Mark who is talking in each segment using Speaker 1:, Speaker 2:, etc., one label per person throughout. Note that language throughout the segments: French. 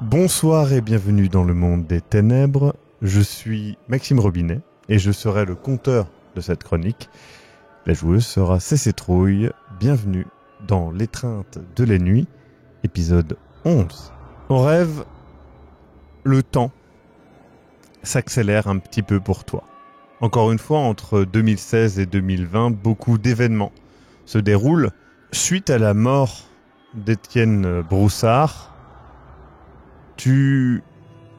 Speaker 1: Bonsoir et bienvenue dans le monde des ténèbres. Je suis Maxime Robinet et je serai le conteur de cette chronique. La joueuse sera CC Trouille. Bienvenue dans l'étreinte de la nuit, épisode 11. En rêve, le temps s'accélère un petit peu pour toi. Encore une fois, entre 2016 et 2020, beaucoup d'événements se déroulent. Suite à la mort d'Étienne Broussard, tu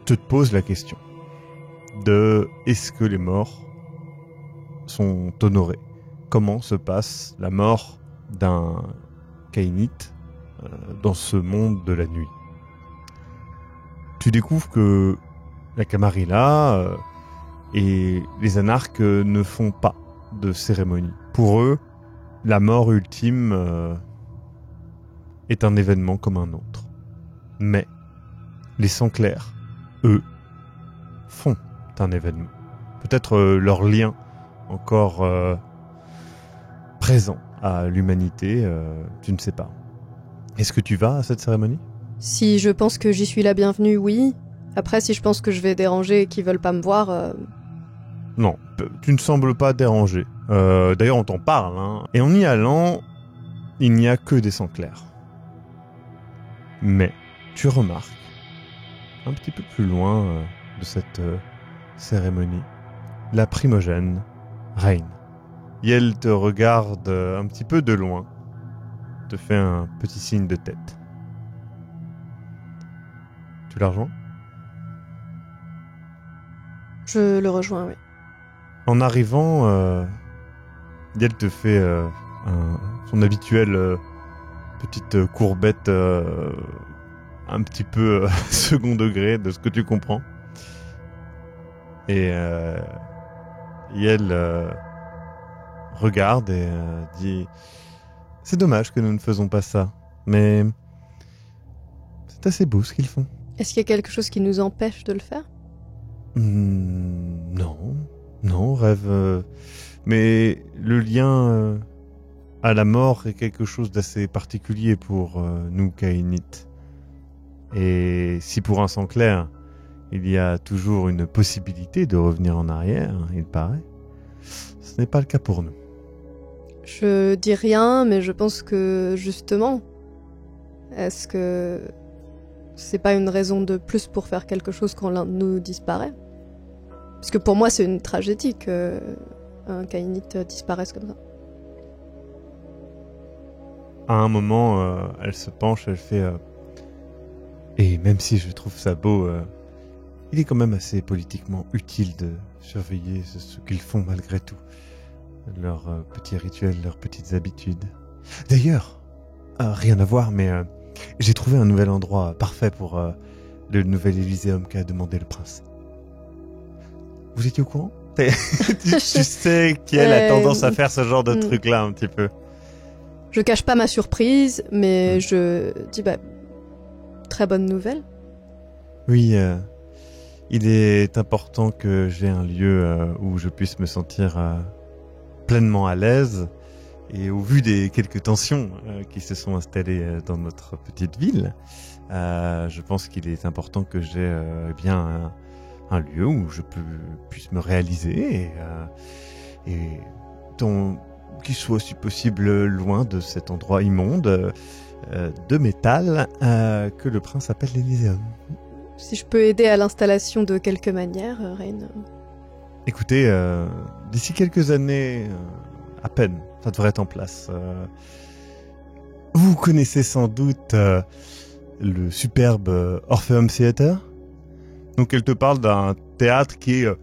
Speaker 1: te poses la question de est-ce que les morts sont honorés? Comment se passe la mort d'un Caïnite dans ce monde de la nuit? Tu découvres que la Camarilla et les anarques ne font pas de cérémonie. Pour eux, la mort ultime est un événement comme un autre. Mais les Sangs-Clairs, eux, font un événement. Peut-être leur lien encore présent à l'humanité, tu ne sais pas. Est-ce que tu vas à cette cérémonie ?
Speaker 2: Si je pense que j'y suis la bienvenue, oui. Après, si je pense que je vais déranger et qu'ils veulent pas me voir...
Speaker 1: Non, tu ne sembles pas dérangé. D'ailleurs, on t'en parle. Hein. Et en y allant, il n'y a que des Sangs-Clairs. Mais tu remarques, un petit peu plus loin de cette cérémonie, la primogène Reine. Et elle te regarde un petit peu de loin, te fait un petit signe de tête. Tu la rejoins ?
Speaker 2: Je le rejoins, oui.
Speaker 1: En arrivant, elle te fait son habituelle petite courbette un petit peu second degré de ce que tu comprends. Et elle regarde et dit « C'est dommage que nous ne faisons pas ça, mais c'est assez beau ce qu'ils font. »
Speaker 2: Est-ce qu'il y a quelque chose qui nous empêche de le faire ?
Speaker 1: Non, rêve. Mais le lien à la mort est quelque chose d'assez particulier pour nous, Caïnites. Et si pour un Sangs-Clair, il y a toujours une possibilité de revenir en arrière, il paraît, ce n'est pas le cas pour nous.
Speaker 2: Je dis rien, mais je pense que, justement, est-ce que c'est pas une raison de plus pour faire quelque chose quand l'un de nous disparaît ? Parce que pour moi, c'est une tragédie qu'un Caïnite disparaisse comme ça.
Speaker 1: À un moment, elle se penche, elle fait... Et même si je trouve ça beau, il est quand même assez politiquement utile de surveiller ce qu'ils font malgré tout. Leurs petits rituels, leurs petites habitudes. D'ailleurs, rien à voir, mais j'ai trouvé un nouvel endroit parfait pour le nouvel Élyséeum qu'a demandé le prince. Vous étiez au courant ? Tu sais qu'elle a tendance à faire ce genre de truc-là un petit peu.
Speaker 2: Je cache pas ma surprise, mais je dis très bonne nouvelle.
Speaker 1: Oui, il est important que j'ai un lieu où je puisse me sentir pleinement à l'aise. Et au vu des quelques tensions qui se sont installées dans notre petite ville, je pense qu'il est important que j'ai bien un lieu où je puisse me réaliser et qu'il soit si possible loin de cet endroit immonde de métal que le prince appelle l'Élyséeum.
Speaker 2: Si je peux aider à l'installation de quelque manière, Reine.
Speaker 1: Écoutez, d'ici quelques années, à peine, ça devrait être en place. Vous connaissez sans doute le superbe Orpheum Theatre. Donc elle te parle d'un théâtre qui est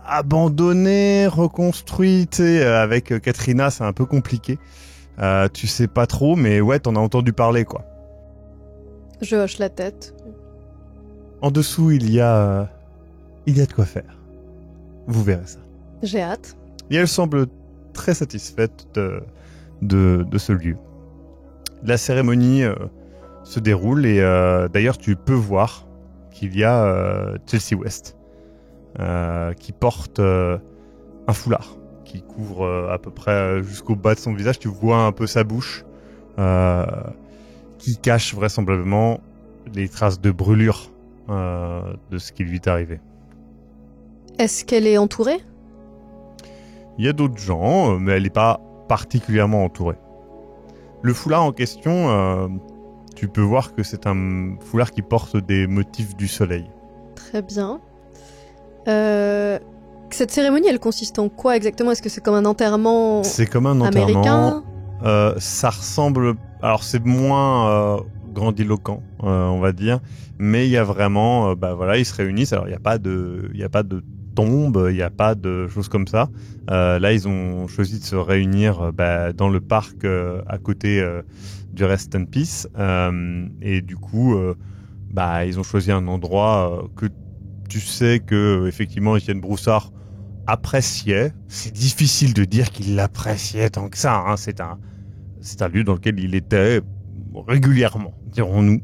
Speaker 1: abandonné, reconstruit, tu sais, avec Katrina, c'est un peu compliqué. Tu sais pas trop, mais ouais, t'en as entendu parler, quoi.
Speaker 2: Je hoche la tête.
Speaker 1: En dessous, il y a de quoi faire. Vous verrez ça.
Speaker 2: J'ai hâte.
Speaker 1: Et elle semble très satisfaite de ce lieu. La cérémonie se déroule et d'ailleurs, tu peux voir qu'il y a Chelsea West qui porte un foulard qui couvre à peu près jusqu'au bas de son visage. Tu vois un peu sa bouche qui cache vraisemblablement les traces de brûlure de ce qui lui est arrivé.
Speaker 2: Est-ce qu'elle est entourée?
Speaker 1: Il y a d'autres gens, mais elle n'est pas particulièrement entourée. Le foulard en question, tu peux voir que c'est un foulard qui porte des motifs du soleil.
Speaker 2: Très bien. Cette cérémonie, elle consiste en quoi exactement? Est-ce que c'est comme un enterrement
Speaker 1: C'est comme un enterrement.
Speaker 2: américain?
Speaker 1: Ça ressemble... Alors c'est moins grandiloquent, on va dire. Mais il y a vraiment... voilà, ils se réunissent. Alors il n'y a pas de tombe, il n'y a pas de choses comme ça. Là, ils ont choisi de se réunir dans le parc à côté du Rest in Peace. Et du coup, ils ont choisi un endroit que tu sais que effectivement Étienne Broussard appréciait. C'est difficile de dire qu'il l'appréciait tant que ça. Hein. C'est un lieu dans lequel il était régulièrement, dirons-nous.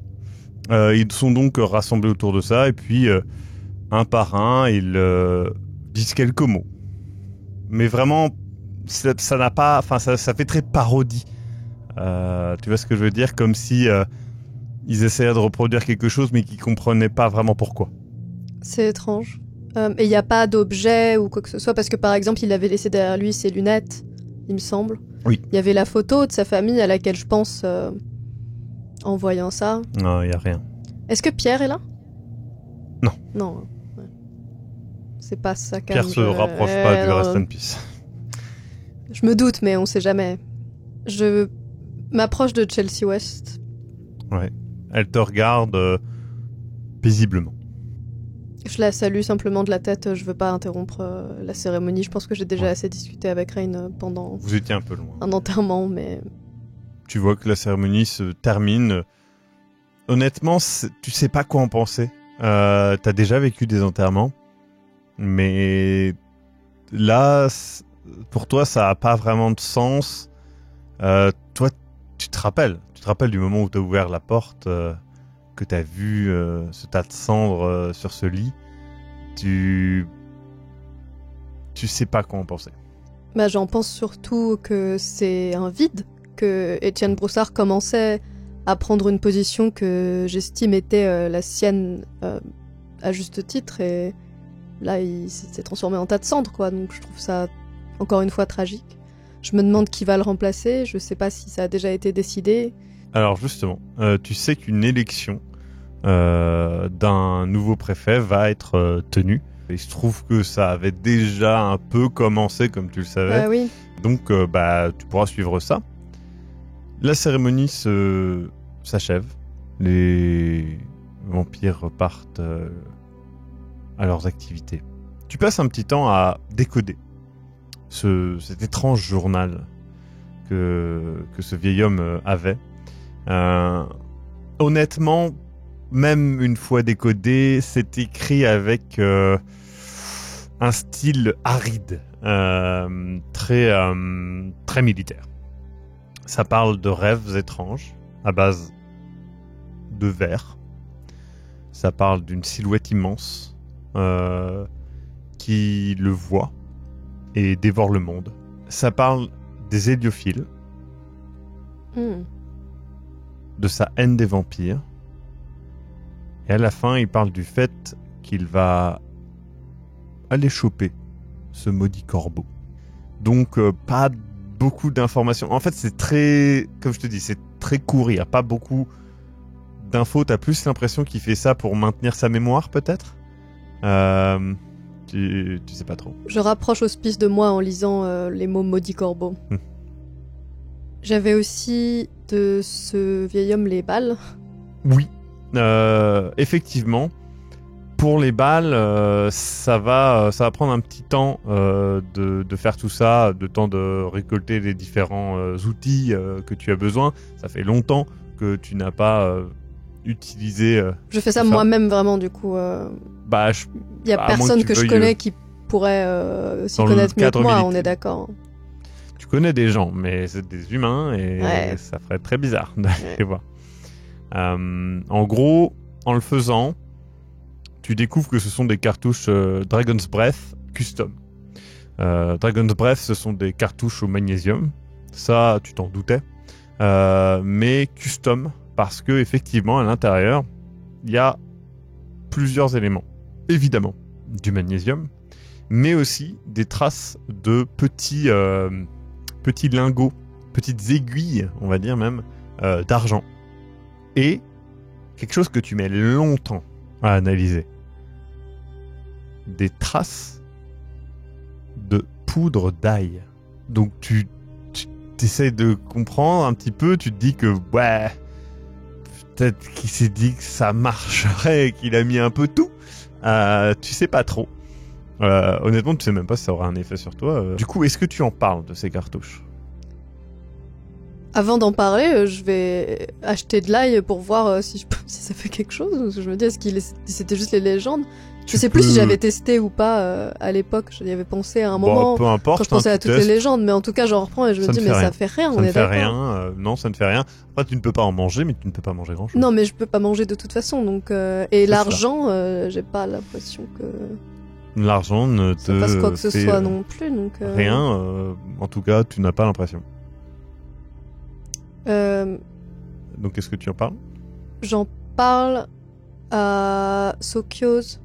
Speaker 1: Ils sont donc rassemblés autour de ça et puis un par un, ils disent quelques mots. Mais vraiment, ça n'a pas, enfin, ça fait très parodie. Tu vois ce que je veux dire? Comme si ils essayaient de reproduire quelque chose, mais qu'ils comprenaient pas vraiment pourquoi.
Speaker 2: C'est étrange. Et il n'y a pas d'objet ou quoi que ce soit, parce que par exemple, il avait laissé derrière lui ses lunettes, il me semble.
Speaker 1: Oui.
Speaker 2: Il y avait la photo de sa famille à laquelle je pense en voyant ça.
Speaker 1: Non, il n'y a rien.
Speaker 2: Est-ce que Pierre est là?
Speaker 1: Non.
Speaker 2: Non. Ouais. C'est pas ça.
Speaker 1: Pierre se rapproche pas du Rest in Peace.
Speaker 2: Je me doute, mais on sait jamais. Je m'approche de Chelsea West.
Speaker 1: Ouais. Elle te regarde paisiblement.
Speaker 2: Je la salue simplement de la tête. Je veux pas interrompre la cérémonie. Je pense que j'ai déjà assez discuté avec Rain pendant...
Speaker 1: Vous étiez un peu loin.
Speaker 2: Un enterrement, mais...
Speaker 1: Tu vois que la cérémonie se termine. Honnêtement, tu sais pas quoi en penser. T'as déjà vécu des enterrements. Mais là, pour toi, ça a pas vraiment de sens. Toi, tu te rappelles du moment où t'as ouvert la porte, que t'as vu ce tas de cendres sur ce lit. Tu sais pas quoi en penser.
Speaker 2: J'en pense surtout que c'est un vide, que Étienne Broussard commençait à prendre une position que j'estime était la sienne à juste titre, et là il s'est transformé en tas de cendres, quoi. Donc je trouve ça encore une fois tragique. Je me demande qui va le remplacer, je sais pas si ça a déjà été décidé. Alors
Speaker 1: justement, tu sais qu'une élection d'un nouveau préfet va être tenue. Il se trouve que ça avait déjà un peu commencé, comme tu le savais.
Speaker 2: Oui.
Speaker 1: Donc tu pourras suivre ça. La cérémonie s'achève. Les vampires repartent à leurs activités. Tu passes un petit temps à décoder cet étrange journal que ce vieil homme avait. Honnêtement, même une fois décodé, c'est écrit avec un style aride, très militaire. Ça parle de rêves étranges à base de verre. Ça parle d'une silhouette immense qui le voit et dévore le monde. Ça parle des héliophiles, de sa haine des vampires. Et à la fin, il parle du fait qu'il va aller choper ce maudit corbeau. Donc, pas beaucoup d'informations. En fait, c'est très... Comme je te dis, c'est très court. Il n'y a pas beaucoup d'infos. T'as plus l'impression qu'il fait ça pour maintenir sa mémoire, peut-être. Tu sais pas trop.
Speaker 2: Je rapproche Hospice de moi en lisant les mots maudit corbeau. J'avais aussi de ce vieil homme les balles.
Speaker 1: Oui. Effectivement, pour les balles, ça va prendre un petit temps de faire tout ça, de temps de récolter les différents outils que tu as besoin. Ça fait longtemps que tu n'as pas utilisé.
Speaker 2: Je fais ça moi-même vraiment, du coup. Il y a personne que je connais qui pourrait s'y connaître mieux que moi, militaire. On est d'accord.
Speaker 1: Tu connais des gens, mais c'est des humains et ça ferait très bizarre d'aller les voir. En gros, en le faisant, tu découvres que ce sont des cartouches Dragon's Breath custom. Dragon's Breath, ce sont des cartouches au magnésium. Ça, tu t'en doutais. Mais custom, parce que effectivement, à l'intérieur, il y a plusieurs éléments. Évidemment, du magnésium, mais aussi des traces de petits lingots, petites aiguilles, on va dire même, d'argent. Et quelque chose que tu mets longtemps à analyser. Des traces de poudre d'ail. Donc tu essaies de comprendre un petit peu, tu te dis que ouais, peut-être qu'il s'est dit que ça marcherait et qu'il a mis un peu tout. Tu sais pas trop. Honnêtement, tu sais même pas si ça aura un effet sur toi. Du coup, est-ce que tu en parles de ces cartouches?
Speaker 2: Avant d'en parler, je vais acheter de l'ail pour voir si ça fait quelque chose. Parce que je me dis, est-ce que c'était juste les légendes? Je sais plus si j'avais testé ou pas à l'époque. J'y avais pensé à un moment.
Speaker 1: Peu importe,
Speaker 2: quand je pensais à toutes les légendes, mais en tout cas, j'en reprends et je me dis, mais ça fait rien, on est d'accord.
Speaker 1: Ça ne fait rien, non, ça ne fait rien. Après, tu ne peux pas en manger, mais tu ne peux pas manger grand-chose.
Speaker 2: Non, mais je peux pas manger de toute façon, donc... Et l'argent, j'ai pas l'impression que...
Speaker 1: L'argent ne te...
Speaker 2: ça fasse quoi que ce soit non plus, donc...
Speaker 1: Rien, en tout cas, tu n'as pas l'impression. Donc, est-ce que tu en parles?
Speaker 2: J'en parle à Sokios,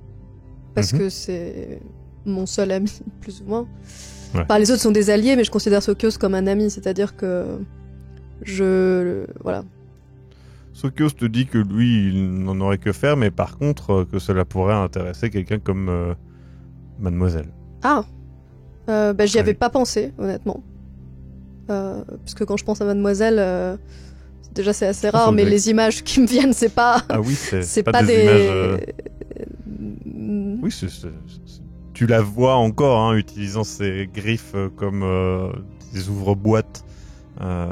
Speaker 2: parce que c'est mon seul ami, plus ou moins. Ouais. Enfin, les autres sont des alliés, mais je considère Sokios comme un ami, c'est-à-dire que voilà.
Speaker 1: Sokios te dit que lui, il n'en aurait que faire, mais par contre, que cela pourrait intéresser quelqu'un comme Mademoiselle.
Speaker 2: Ah j'y avais pas pensé, honnêtement. Parce que quand je pense à Mademoiselle... déjà c'est assez rare, mais les images qui me viennent, c'est pas...
Speaker 1: Ah oui, c'est
Speaker 2: pas des
Speaker 1: images... Oui, tu la vois encore, hein, utilisant ses griffes comme des ouvre-boîtes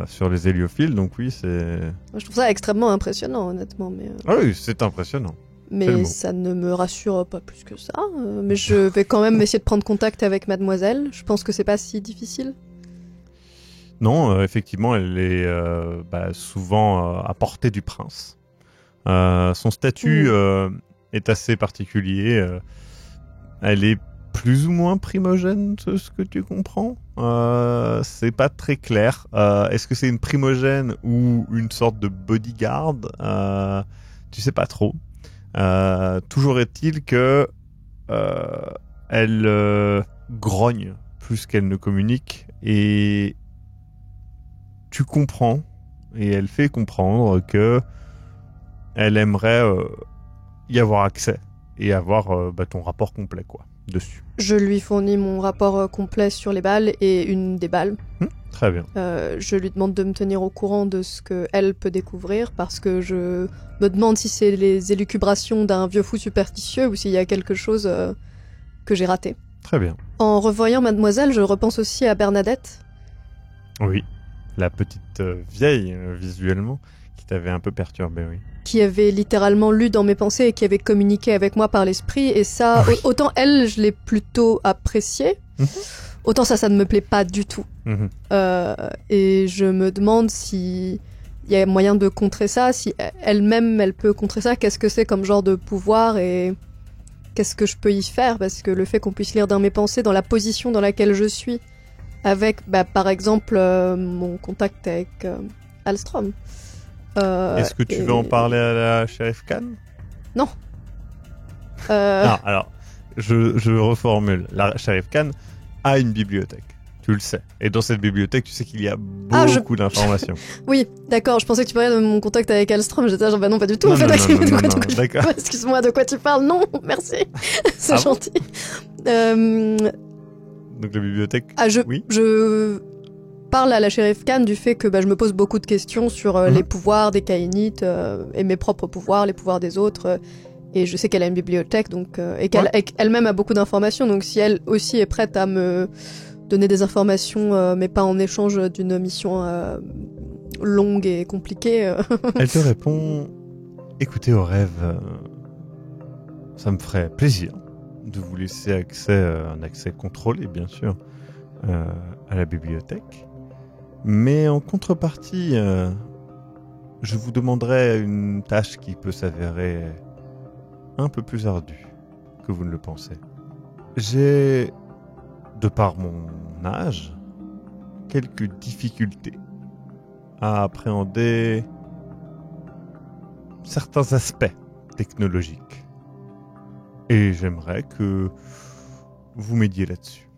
Speaker 1: sur les héliophiles, donc oui, c'est...
Speaker 2: Je trouve ça extrêmement impressionnant, honnêtement, mais...
Speaker 1: Ah oui, c'est impressionnant.
Speaker 2: Mais ça ne me rassure pas plus que ça. Mais je vais quand même essayer de prendre contact avec Mademoiselle. Je pense que c'est pas si difficile.
Speaker 1: Non, effectivement, elle est souvent à portée du prince. Son statut est assez particulier. Elle est plus ou moins primogène, de ce que tu comprends. C'est pas très clair. Est-ce que c'est une primogène ou une sorte de bodyguard? Tu sais pas trop. Toujours est-il que elle grogne plus qu'elle ne communique, et tu comprends, et elle fait comprendre que elle aimerait y avoir accès et avoir ton rapport complet dessus.
Speaker 2: Je lui fournis mon rapport complet sur les balles et une des balles.
Speaker 1: Très bien.
Speaker 2: Je lui demande de me tenir au courant de ce qu'elle peut découvrir, parce que je me demande si c'est les élucubrations d'un vieux fou superstitieux ou s'il y a quelque chose que j'ai raté.
Speaker 1: Très bien.
Speaker 2: En revoyant Mademoiselle, je repense aussi à Bernadette.
Speaker 1: Oui, la petite vieille, visuellement, qui t'avait un peu perturbé, oui.
Speaker 2: Qui avait littéralement lu dans mes pensées et qui avait communiqué avec moi par l'esprit, et ça, oui. Autant elle, je l'ai plutôt appréciée, autant ça ne me plaît pas du tout. Et je me demande si il y a moyen de contrer ça, si elle-même, elle peut contrer ça, qu'est-ce que c'est comme genre de pouvoir et qu'est-ce que je peux y faire, parce que le fait qu'on puisse lire dans mes pensées, dans la position dans laquelle je suis, avec, par exemple, mon contact avec Alstrom.
Speaker 1: Est-ce que tu veux en parler à la Sheriff Khan?
Speaker 2: Non.
Speaker 1: Non, alors, je reformule. La Sheriff Khan a une bibliothèque. Tu le sais. Et dans cette bibliothèque, tu sais qu'il y a beaucoup d'informations.
Speaker 2: Oui, d'accord. Je pensais que tu parlais de mon contact avec Alstrom. J'étais genre, non, pas du tout.
Speaker 1: Non,
Speaker 2: en fait,
Speaker 1: d'accord.
Speaker 2: Excuse-moi, de quoi tu parles? Non, merci. C'est gentil.
Speaker 1: Donc la bibliothèque.
Speaker 2: Oui. Je parle à la Sheriff Khan du fait que je me pose beaucoup de questions sur les pouvoirs des Kainites et mes propres pouvoirs, les pouvoirs des autres. Et je sais qu'elle a une bibliothèque, donc et qu'elle-même a beaucoup d'informations. Donc si elle aussi est prête à me donner des informations, mais pas en échange d'une mission longue et compliquée.
Speaker 1: Elle te répond: écoutez, au rêve, ça me ferait plaisir de vous laisser un accès contrôlé, bien sûr, à la bibliothèque. Mais en contrepartie, je vous demanderai une tâche qui peut s'avérer un peu plus ardue que vous ne le pensez. J'ai, de par mon âge, quelques difficultés à appréhender certains aspects technologique. Et j'aimerais que vous m'aidiez là-dessus.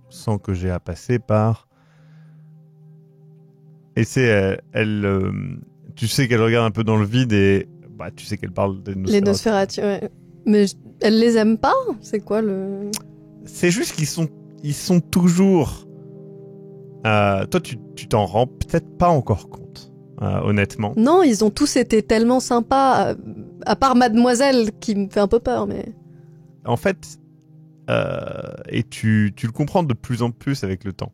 Speaker 1: Sans que j'ai à passer par... Et c'est tu sais qu'elle regarde un peu dans le vide et tu sais qu'elle parle des Nosferatu.
Speaker 2: Les Nosferatu, ouais. Mais elle les aime pas? C'est quoi le...
Speaker 1: C'est juste qu'ils sont toujours... toi, tu t'en rends peut-être pas encore compte, honnêtement.
Speaker 2: Non, ils ont tous été tellement sympas, à part Mademoiselle qui me fait un peu peur, mais...
Speaker 1: En fait, et tu le comprends de plus en plus avec le temps,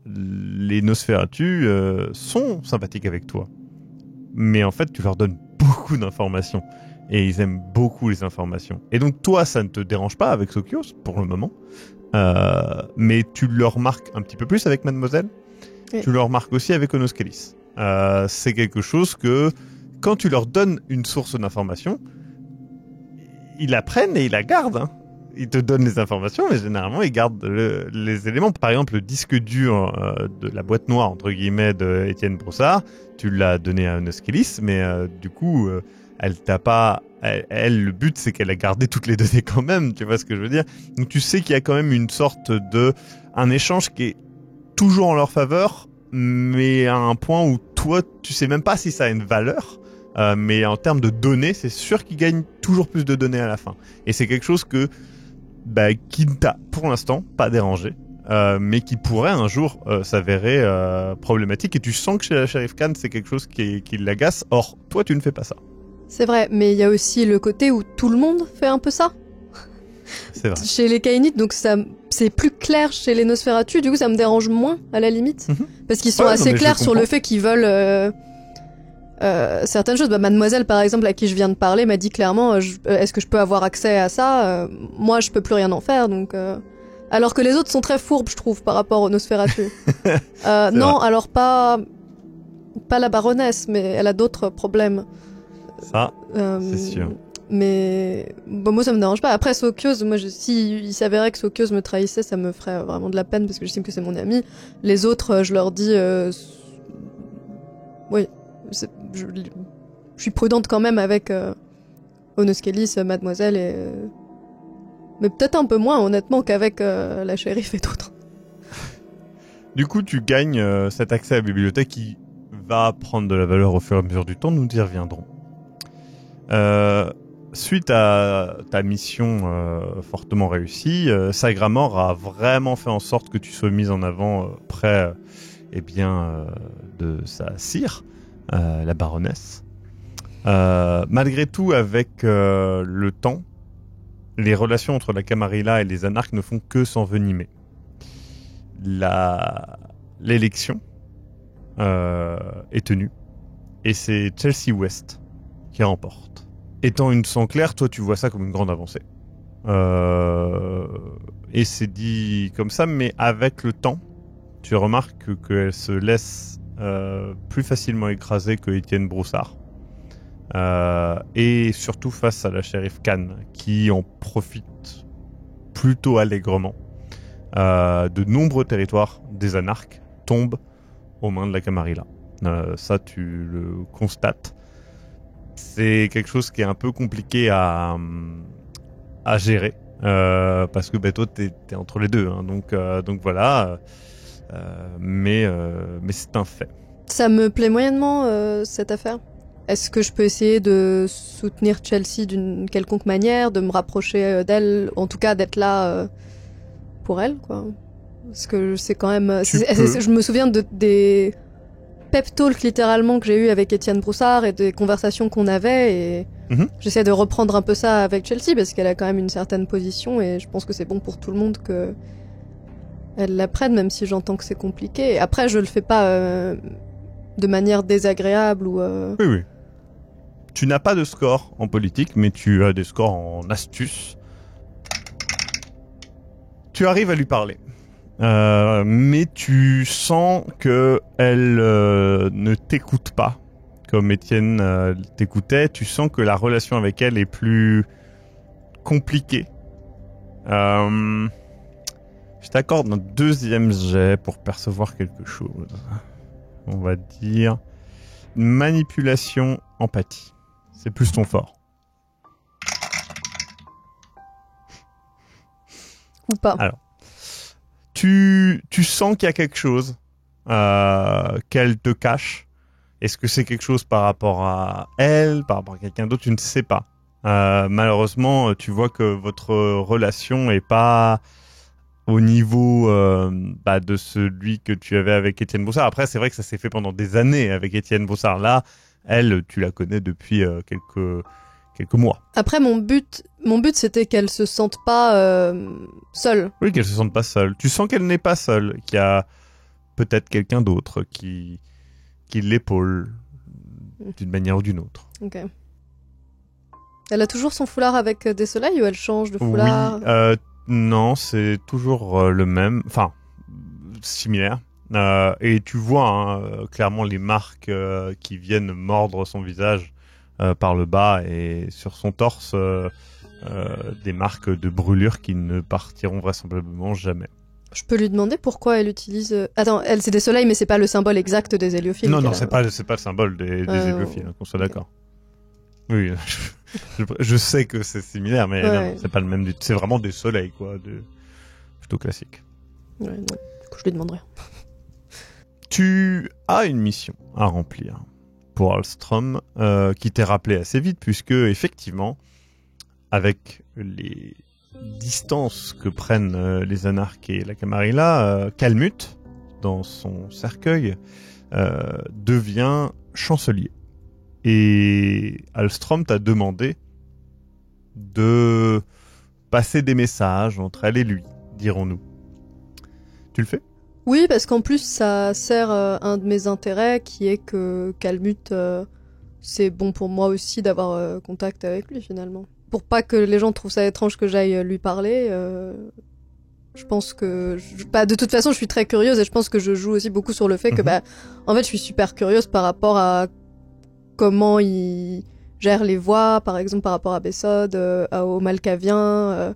Speaker 1: les Nosferatu sont sympathiques avec toi. Mais en fait, tu leur donnes beaucoup d'informations. Et ils aiment beaucoup les informations. Et donc, toi, ça ne te dérange pas avec Sokios, pour le moment. Mais tu le remarques un petit peu plus avec Mademoiselle. Oui. Tu le remarques aussi avec Onoskelis. C'est quelque chose que, quand tu leur donnes une source d'information, ils la prennent et ils la gardent. Hein. Ils te donnent les informations, mais généralement, ils gardent les éléments. Par exemple, le disque dur de la boîte noire, entre guillemets, de Étienne Broussard, tu l'as donné à Onoskelis, mais du coup... elle t'a pas... Elle, le but, c'est qu'elle a gardé toutes les données quand même, tu vois ce que je veux dire? Donc tu sais qu'il y a quand même une sorte de... un échange qui est toujours en leur faveur, mais à un point où toi, tu sais même pas si ça a une valeur, mais en termes de données, c'est sûr qu'ils gagnent toujours plus de données à la fin. Et c'est quelque chose qui ne t'a, pour l'instant, pas dérangé, mais qui pourrait un jour s'avérer problématique. Et tu sens que chez la Sheriff Khan, c'est quelque chose qui l'agace. Or, toi, tu ne fais pas ça.
Speaker 2: C'est vrai, mais il y a aussi le côté où tout le monde fait un peu ça.
Speaker 1: C'est vrai.
Speaker 2: Chez les Kainites, donc c'est plus clair chez les Nosferatu, du coup ça me dérange moins à la limite. Parce qu'ils sont assez clairs sur le fait qu'ils veulent certaines choses. Mademoiselle par exemple, à qui je viens de parler, m'a dit clairement est-ce que je peux avoir accès à ça? Moi je peux plus rien en faire, donc... Alors que les autres sont très fourbes, je trouve, par rapport aux Nosferatu. Non, vrai. Alors pas la baronesse, mais elle a d'autres problèmes.
Speaker 1: Ça, c'est sûr.
Speaker 2: Mais moi, ça me dérange pas. Après, Sokios, moi, si il s'avérait que Sokios me trahissait, ça me ferait vraiment de la peine parce que j'estime que c'est mon ami. Les autres, je leur dis... Oui, je suis prudente quand même avec Onoskelis, Mademoiselle et... Mais peut-être un peu moins, honnêtement, qu'avec la shérif et d'autres.
Speaker 1: Du coup, tu gagnes cet accès à la bibliothèque qui va prendre de la valeur au fur et à mesure du temps. Nous y reviendrons. Suite à ta mission fortement réussie, Sagramor a vraiment fait en sorte que tu sois mise en avant près de sa sire, la baronesse. Malgré tout, avec le temps, les relations entre la Camarilla et les anarques ne font que s'envenimer. L'élection est tenue et c'est Chelsea West qui remporte. Étant une sang claire, toi tu vois ça comme une grande avancée. Et c'est dit comme ça, mais avec le temps, tu remarques qu'elle se laisse plus facilement écraser que Étienne Broussard. Et surtout face à la shérif Khan, qui en profite plutôt allègrement. De nombreux territoires des anarques tombent aux mains de la Camarilla. Ça, tu le constates. C'est quelque chose qui est un peu compliqué à gérer parce que toi t'es entre les deux, hein, donc voilà. Mais c'est un fait.
Speaker 2: Ça me plaît moyennement cette affaire. Est-ce que je peux essayer de soutenir Chelsea d'une quelconque manière, de me rapprocher d'elle, en tout cas d'être là pour elle, quoi? Parce que c'est quand même... Je me souviens des pep talks littéralement que j'ai eu avec Étienne Broussard et des conversations qu'on avait et j'essaie de reprendre un peu ça avec Chelsea parce qu'elle a quand même une certaine position et je pense que c'est bon pour tout le monde que elle la prenne, même si j'entends que c'est compliqué. Et après, je le fais pas de manière désagréable ou...
Speaker 1: Oui. Tu n'as pas de score en politique, mais tu as des scores en astuce. Tu arrives à lui parler. Mais tu sens que elle ne t'écoute pas comme Étienne t'écoutait. Tu sens que la relation avec elle est plus compliquée. Je t'accorde un deuxième jet pour percevoir quelque chose. On va dire manipulation, empathie. C'est plus ton fort.
Speaker 2: Ou pas.
Speaker 1: Alors, tu sens qu'il y a quelque chose qu'elle te cache. Est-ce que c'est quelque chose par rapport à elle, par rapport à quelqu'un d'autre? Tu ne sais pas. Malheureusement, tu vois que votre relation est pas au niveau de celui que tu avais avec Étienne Bossard. Après, c'est vrai que ça s'est fait pendant des années avec Étienne Bossard. Là, elle, tu la connais depuis quelques mois.
Speaker 2: Après, mon but c'était qu'elle se sente pas seule.
Speaker 1: Oui, qu'elle se sente pas seule. Tu sens qu'elle n'est pas seule, qu'il y a peut-être quelqu'un d'autre qui l'épaule d'une manière ou d'une autre.
Speaker 2: Ok. Elle a toujours son foulard avec des soleils ou elle change de foulard?
Speaker 1: Oui, non, c'est toujours le même, enfin, similaire. Et tu vois clairement les marques qui viennent mordre son visage par le bas et sur son torse des marques de brûlure qui ne partiront vraisemblablement jamais.
Speaker 2: Je peux lui demander pourquoi elle utilise... Attends, elle c'est des soleils mais c'est pas le symbole exact des héliophiles.
Speaker 1: Non, c'est pas le symbole des héliophiles, qu'on soit d'accord. Oui, je sais que c'est similaire, mais non, c'est pas le même. C'est vraiment des soleils, quoi, plutôt classique.
Speaker 2: Ouais, non. Du coup, je lui demanderai.
Speaker 1: Tu as une mission à remplir pour Alstrom, qui t'est rappelée assez vite, puisque effectivement, avec les distances que prennent les Anarques et la Camarilla, Kalmuth, dans son cercueil, devient chancelier. Et Alstrom t'a demandé de passer des messages entre elle et lui, dirons-nous. Tu le fais ?
Speaker 2: Oui, parce qu'en plus, ça sert un de mes intérêts, qui est que Kalmuth, c'est bon pour moi aussi d'avoir contact avec lui, finalement. Pour pas que les gens trouvent ça étrange que j'aille lui parler, je pense que... de toute façon, je suis très curieuse, et je pense que je joue aussi beaucoup sur le fait que, en fait, je suis super curieuse par rapport à comment il gère les voix, par exemple par rapport à Bessod, au Malkavien,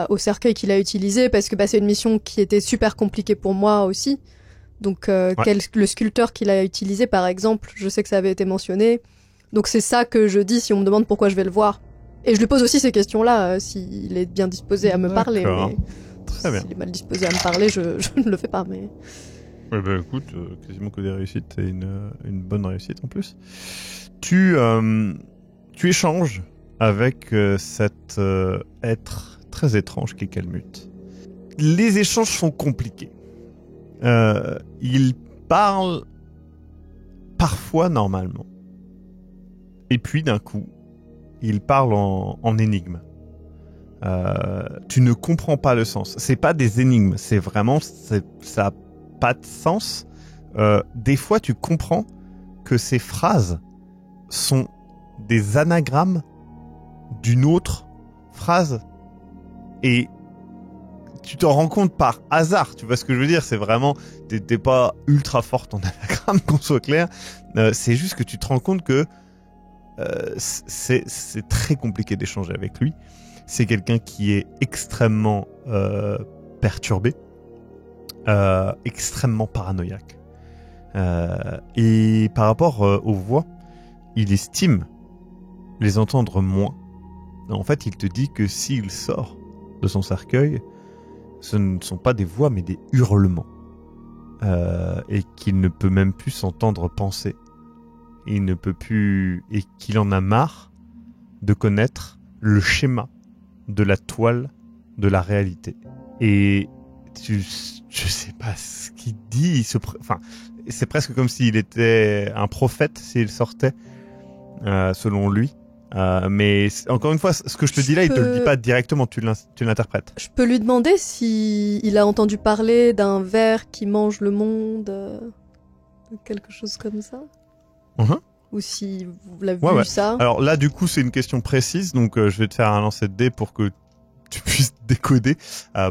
Speaker 2: au cercueil qu'il a utilisé, parce que c'est une mission qui était super compliquée pour moi aussi. Donc le sculpteur qu'il a utilisé, par exemple, je sais que ça avait été mentionné. Donc c'est ça que je dis si on me demande pourquoi je vais le voir. Et je lui pose aussi ces questions-là, s'il est bien disposé à me parler. Mais
Speaker 1: très bien.
Speaker 2: S'il est mal disposé à me parler, je ne le fais pas. Mais...
Speaker 1: écoute, quasiment que des réussites et une bonne réussite en plus. Tu échanges avec cet être très étrange qu'est Kalmuth. Les échanges sont compliqués. Il parle parfois normalement. Et puis d'un coup, il parle en énigmes. Tu ne comprends pas le sens. C'est pas des énigmes, c'est vraiment... ça a pas de sens. Des fois, tu comprends que ces phrases sont des anagrammes d'une autre phrase. Et tu t'en rends compte par hasard, tu vois ce que je veux dire? C'est vraiment... T'es pas ultra forte en anagramme, qu'on soit clair. C'est juste que tu te rends compte que c'est très compliqué d'échanger avec lui. C'est quelqu'un qui est extrêmement perturbé, extrêmement paranoïaque. Et par rapport aux voix, il estime les entendre moins. En fait, il te dit que s'il sort de son cercueil, ce ne sont pas des voix, mais des hurlements. Et qu'il ne peut même plus s'entendre penser. Il ne peut plus... Et qu'il en a marre de connaître le schéma de la toile de la réalité. Et je sais pas ce qu'il dit. C'est presque comme s'il était un prophète s'il sortait, selon lui. Mais encore une fois, ce que je te dis là, il te le dit pas directement, tu l'interprètes.
Speaker 2: Je peux lui demander s'il a entendu parler d'un ver qui mange le monde, quelque chose comme ça. Ou si vous l'avez vu ça.
Speaker 1: Alors là, du coup, c'est une question précise, donc je vais te faire un lancer de dés pour que tu puisses décoder.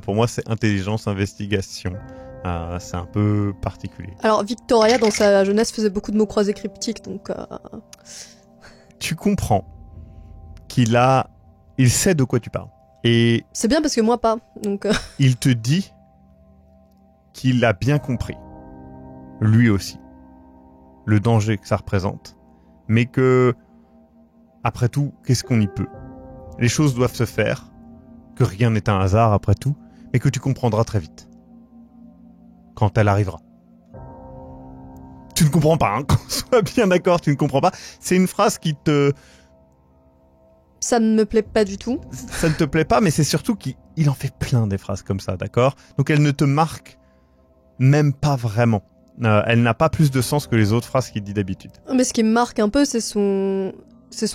Speaker 1: Pour moi, c'est intelligence, investigation. C'est un peu particulier.
Speaker 2: Alors, Victoria, dans sa jeunesse, faisait beaucoup de mots croisés cryptiques, donc...
Speaker 1: Tu comprends il sait de quoi tu parles. Et
Speaker 2: c'est bien parce que moi pas, donc...
Speaker 1: Il te dit qu'il a bien compris, lui aussi, le danger que ça représente, mais que après tout, qu'est-ce qu'on y peut? Les choses doivent se faire, que rien n'est un hasard après tout, mais que tu comprendras très vite. Quand elle arrivera. Tu ne comprends pas, hein, qu'on soit bien d'accord, tu ne comprends pas. C'est une phrase qui te...
Speaker 2: Ça ne me plaît pas du tout.
Speaker 1: Ça ne te plaît pas, mais c'est surtout qu'il en fait plein des phrases comme ça, d'accord? Donc elle ne te marque même pas vraiment. Elle n'a pas plus de sens que les autres phrases qu'il dit d'habitude.
Speaker 2: Mais ce qui me marque un peu, c'est son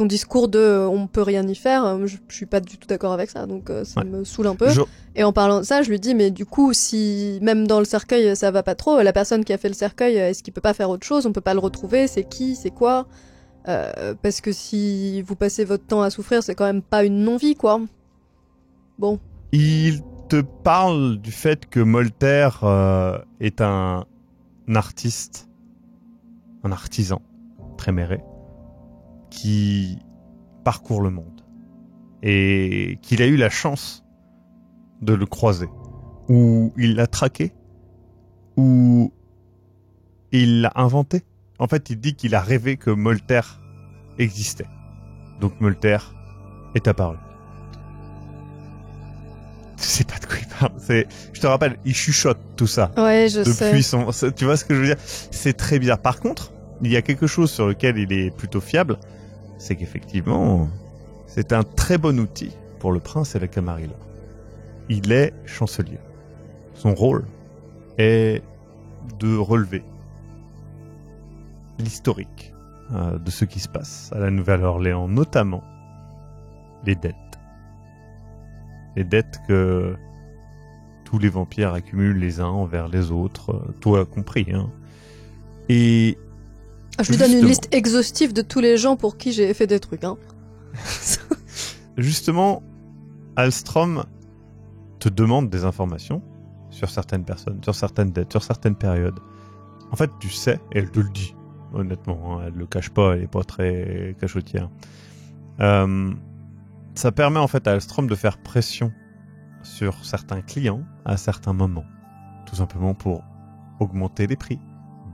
Speaker 2: discours de on peut rien y faire. Je suis pas du tout d'accord avec ça, donc ça me saoule un peu. Et en parlant de ça, je lui dis mais du coup, si même dans le cercueil ça va pas trop, la personne qui a fait le cercueil, est-ce qu'il peut pas faire autre chose? On peut pas le retrouver? C'est qui? C'est quoi? Parce que si vous passez votre temps à souffrir, c'est quand même pas une non-vie, quoi. Bon.
Speaker 1: Il te parle du fait que Molter est un artiste, un artisan très méré, qui parcourt le monde. Et qu'il a eu la chance de le croiser. Ou il l'a traqué, ou il l'a inventé. En fait, il dit qu'il a rêvé que Molter existait. Donc Molter est apparu. Tu sais pas de quoi il parle. Je te rappelle, il chuchote tout ça.
Speaker 2: Ouais, je sais.
Speaker 1: Tu vois ce que je veux dire? C'est très bizarre. Par contre, il y a quelque chose sur lequel il est plutôt fiable, c'est qu'effectivement, c'est un très bon outil pour le prince et la Camarilla. Il est chancelier. Son rôle est de relever l'historique de ce qui se passe à la Nouvelle-Orléans, notamment les dettes. Les dettes que tous les vampires accumulent les uns envers les autres, toi compris. Hein. Et
Speaker 2: je lui donne une liste exhaustive de tous les gens pour qui j'ai fait des trucs. Hein.
Speaker 1: Justement, Alstrom te demande des informations sur certaines personnes, sur certaines dettes, sur certaines périodes. En fait, tu sais, et elle te le dit, honnêtement, hein, elle le cache pas, elle est pas très cachotière. Ça permet en fait à Alstrom de faire pression sur certains clients à certains moments. Tout simplement pour augmenter les prix,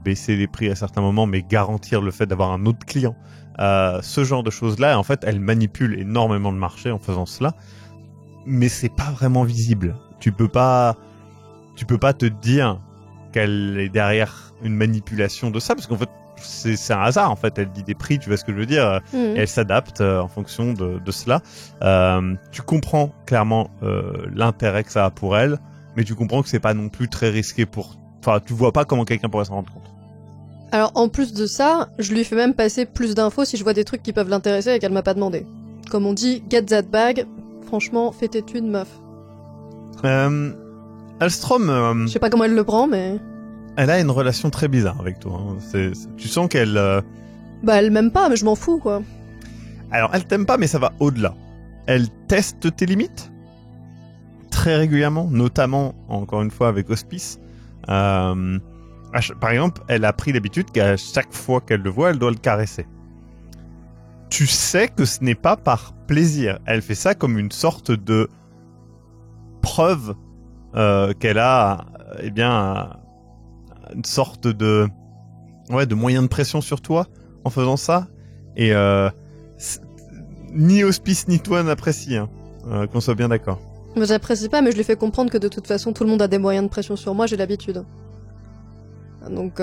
Speaker 1: baisser les prix à certains moments, mais garantir le fait d'avoir un autre client. Ce genre de choses-là, en fait, elle manipule énormément le marché en faisant cela, mais c'est pas vraiment visible. Tu peux pas te dire qu'elle est derrière une manipulation de ça, parce qu'en fait, c'est un hasard en fait, elle dit des prix, tu vois ce que je veux dire, et elle s'adapte en fonction de cela. Tu comprends clairement l'intérêt que ça a pour elle, mais tu comprends que c'est pas non plus très risqué enfin, tu vois pas comment quelqu'un pourrait s'en rendre compte.
Speaker 2: Alors en plus de ça, je lui fais même passer plus d'infos si je vois des trucs qui peuvent l'intéresser et qu'elle m'a pas demandé. Comme on dit, get that bag, franchement, fais tes thunes, meuf.
Speaker 1: Alstrom...
Speaker 2: je sais pas comment elle le prend, mais...
Speaker 1: Elle a une relation très bizarre avec toi. Hein. Tu sens qu'elle...
Speaker 2: Bah elle m'aime pas, mais je m'en fous, quoi.
Speaker 1: Alors, elle t'aime pas, mais ça va au-delà. Elle teste tes limites très régulièrement, notamment, encore une fois, avec Hospice. Par exemple, elle a pris l'habitude qu'à chaque fois qu'elle le voit, elle doit le caresser. Tu sais que ce n'est pas par plaisir. Elle fait ça comme une sorte de preuve qu'elle a, eh bien... une sorte de moyen de pression sur toi en faisant ça, et ni Hospice ni toi n'apprécient, hein, qu'on soit bien d'accord.
Speaker 2: Mais j'apprécie pas, mais je lui fais comprendre que de toute façon tout le monde a des moyens de pression sur moi, j'ai l'habitude. Donc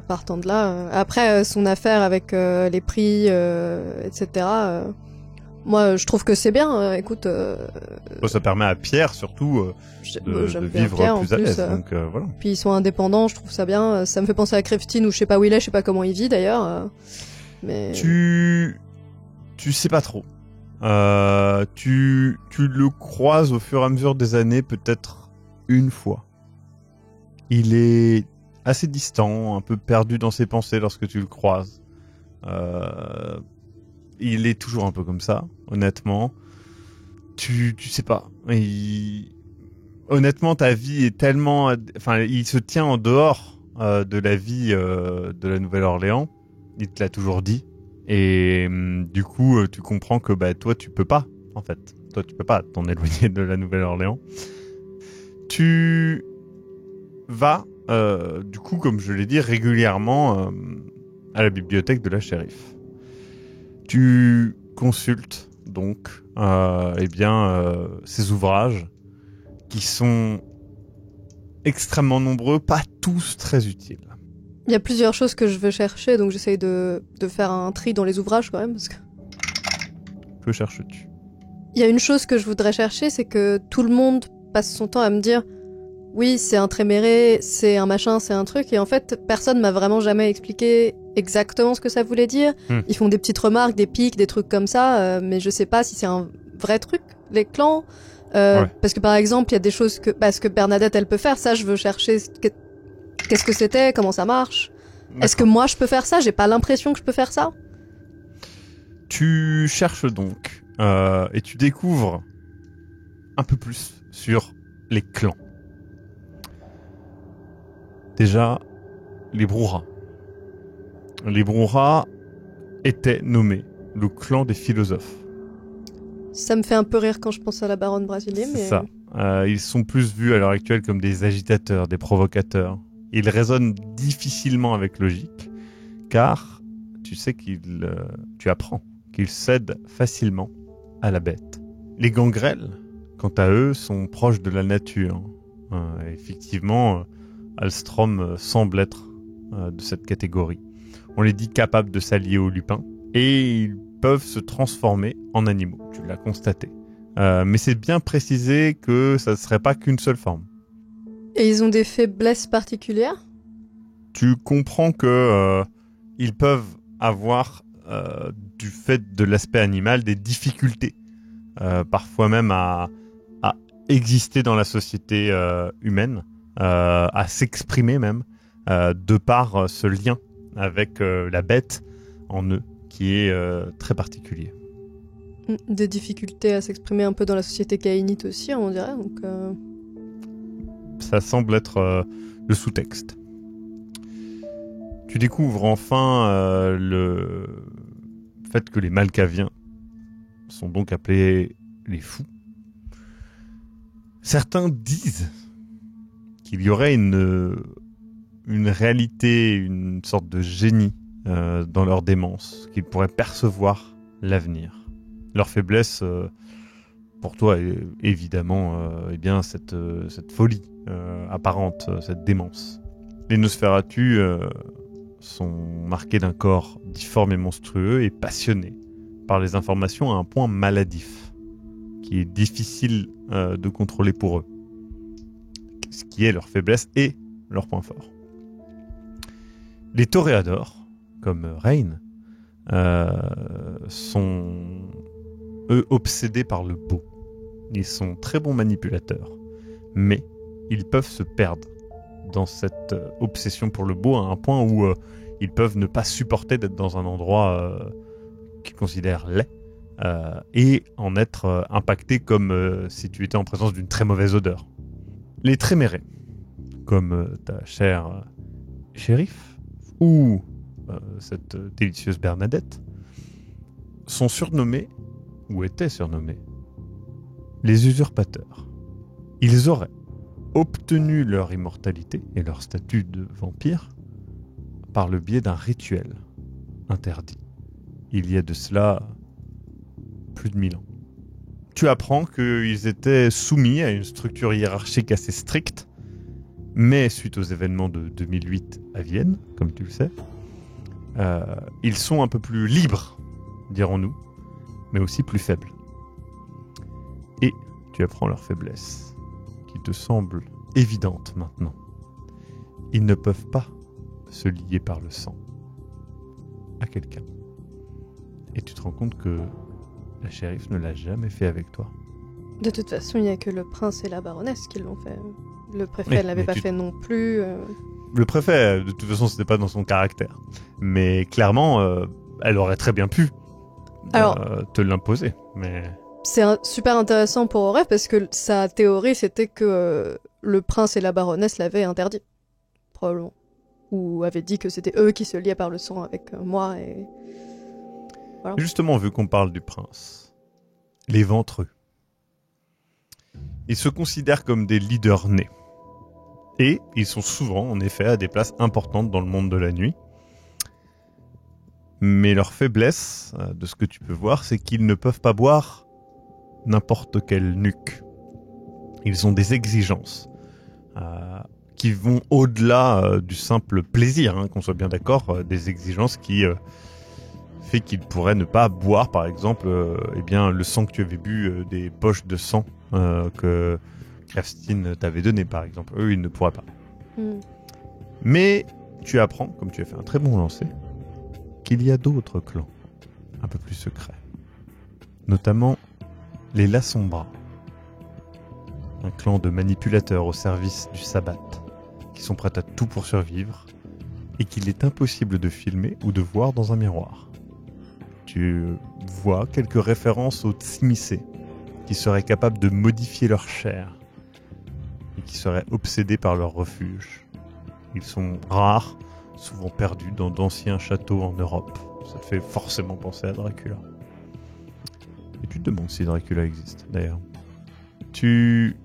Speaker 2: partant de là, après son affaire avec les prix, etc. Moi, je trouve que c'est bien. Écoute,
Speaker 1: ça permet à Pierre surtout de vivre Pierre, plus à l'aise. Donc voilà.
Speaker 2: Puis ils sont indépendants, je trouve ça bien. Ça me fait penser à Kreftine où je sais pas où il est, je sais pas comment il vit d'ailleurs. Mais
Speaker 1: tu sais pas trop. Tu le croises au fur et à mesure des années, peut-être une fois. Il est assez distant, un peu perdu dans ses pensées lorsque tu le croises. Il est toujours un peu comme ça, honnêtement. Tu sais pas. Honnêtement, ta vie est tellement... Enfin, il se tient en dehors de la vie de la Nouvelle-Orléans. Il te l'a toujours dit. Et du coup, tu comprends que toi, tu peux pas, en fait. Toi, tu peux pas t'en éloigner de la Nouvelle-Orléans. Tu vas, du coup, comme je l'ai dit, régulièrement à la bibliothèque de la shérif. Tu consultes donc ces ouvrages qui sont extrêmement nombreux, pas tous très utiles.
Speaker 2: Il y a plusieurs choses que je veux chercher, donc j'essaye de faire un tri dans les ouvrages quand même. Parce que...
Speaker 1: Que cherches-tu ?
Speaker 2: Il y a une chose que je voudrais chercher, c'est que tout le monde passe son temps à me dire oui, c'est un tréméré, c'est un machin, c'est un truc, et en fait, personne m'a vraiment jamais expliqué exactement ce que ça voulait dire. Ils font des petites remarques, des pics, des trucs comme ça, mais je sais pas si c'est un vrai truc, les clans. Parce que par exemple, il y a des choses que Bernadette, elle peut faire, ça je veux chercher qu'est-ce que c'était, comment ça marche. D'accord. Est-ce que moi je peux faire ça ? J'ai pas l'impression que je peux faire ça.
Speaker 1: Tu cherches donc, et tu découvres un peu plus sur les clans. Déjà, les Brujahs. Les Brujahs étaient nommés le clan des philosophes.
Speaker 2: Ça me fait un peu rire quand je pense à la baronne brésilienne.
Speaker 1: C'est ça. Ils sont plus vus à l'heure actuelle comme des agitateurs, des provocateurs. Ils raisonnent difficilement avec logique, car tu sais tu apprends qu'ils cèdent facilement à la bête. Les gangrels, quant à eux, sont proches de la nature. Effectivement, Alstrom semble être de cette catégorie. On les dit capables de s'allier aux lupins et ils peuvent se transformer en animaux, tu l'as constaté. Mais c'est bien précisé que ça ne serait pas qu'une seule forme.
Speaker 2: Et ils ont des faiblesses particulières ?
Speaker 1: Tu comprends que ils peuvent avoir, du fait de l'aspect animal, des difficultés, parfois même à exister dans la société humaine, à s'exprimer même, de par ce lien avec la bête en eux, qui est très particulier.
Speaker 2: Des difficultés à s'exprimer un peu dans la société caïnite aussi, on dirait. Donc,
Speaker 1: ça semble être le sous-texte. Tu découvres enfin le fait que les Malkaviens sont donc appelés les fous. Certains disent qu'il y aurait une réalité, une sorte de génie dans leur démence, qu'ils pourraient percevoir l'avenir. Leur faiblesse, pour toi, est évidemment cette folie apparente, cette démence. Les Nosferatu sont marqués d'un corps difforme et monstrueux et passionnés par les informations à un point maladif, qui est difficile de contrôler pour eux. Ce qui est leur faiblesse et leur point fort. Les toréadors, comme Rain, sont eux obsédés par le beau. Ils sont très bons manipulateurs, mais ils peuvent se perdre dans cette obsession pour le beau à un point où ils peuvent ne pas supporter d'être dans un endroit qu'ils considèrent laid et en être impactés comme si tu étais en présence d'une très mauvaise odeur. Les trémérés, comme ta chère shérif ou cette délicieuse Bernadette, sont surnommés, ou étaient surnommés, les usurpateurs. Ils auraient obtenu leur immortalité et leur statut de vampire par le biais d'un rituel interdit. Il y a de cela plus de 1000 ans. Tu apprends qu'ils étaient soumis à une structure hiérarchique assez stricte, mais suite aux événements de 2008 à Vienne, comme tu le sais, ils sont un peu plus libres, dirons-nous, mais aussi plus faibles. Et tu apprends leur faiblesse, qui te semble évidente maintenant. Ils ne peuvent pas se lier par le sang à quelqu'un. Et tu te rends compte que la shérif ne l'a jamais fait avec toi.
Speaker 2: De toute façon, il n'y a que le prince et la baronesse qui l'ont fait. Le préfet ne l'avait pas fait non plus.
Speaker 1: Le préfet, de toute façon, c'était pas dans son caractère. Mais clairement, elle aurait très bien pu te l'imposer. Mais...
Speaker 2: C'est super intéressant pour Auref parce que sa théorie, c'était que le prince et la baronesse l'avaient interdit. Probablement. Ou avaient dit que c'était eux qui se liaient par le sang avec moi et... Voilà.
Speaker 1: Justement, vu qu'on parle du prince, les ventreux. Ils se considèrent comme des leaders nés. Et ils sont souvent, en effet, à des places importantes dans le monde de la nuit. Mais leur faiblesse, de ce que tu peux voir, c'est qu'ils ne peuvent pas boire n'importe quel nuque. Ils ont des exigences qui vont au-delà du simple plaisir, hein, qu'on soit bien d'accord, des exigences qui fait qu'ils pourraient ne pas boire, par exemple, eh bien, le sang que tu avais bu des poches de sang que Christine t'avait donné, par exemple. Eux, ils ne pourraient pas. Mais tu apprends, comme tu as fait un très bon lancer, qu'il y a d'autres clans un peu plus secrets. Notamment les Lasombra, un clan de manipulateurs au service du sabbat, qui sont prêts à tout pour survivre, et qu'il est impossible de filmer ou de voir dans un miroir. Tu vois quelques références aux Tsimisé, qui seraient capables de modifier leur chair, et qui seraient obsédés par leur refuge. Ils sont rares, souvent perdus dans d'anciens châteaux en Europe. Ça te fait forcément penser à Dracula. Et tu te demandes si Dracula existe, d'ailleurs. Tu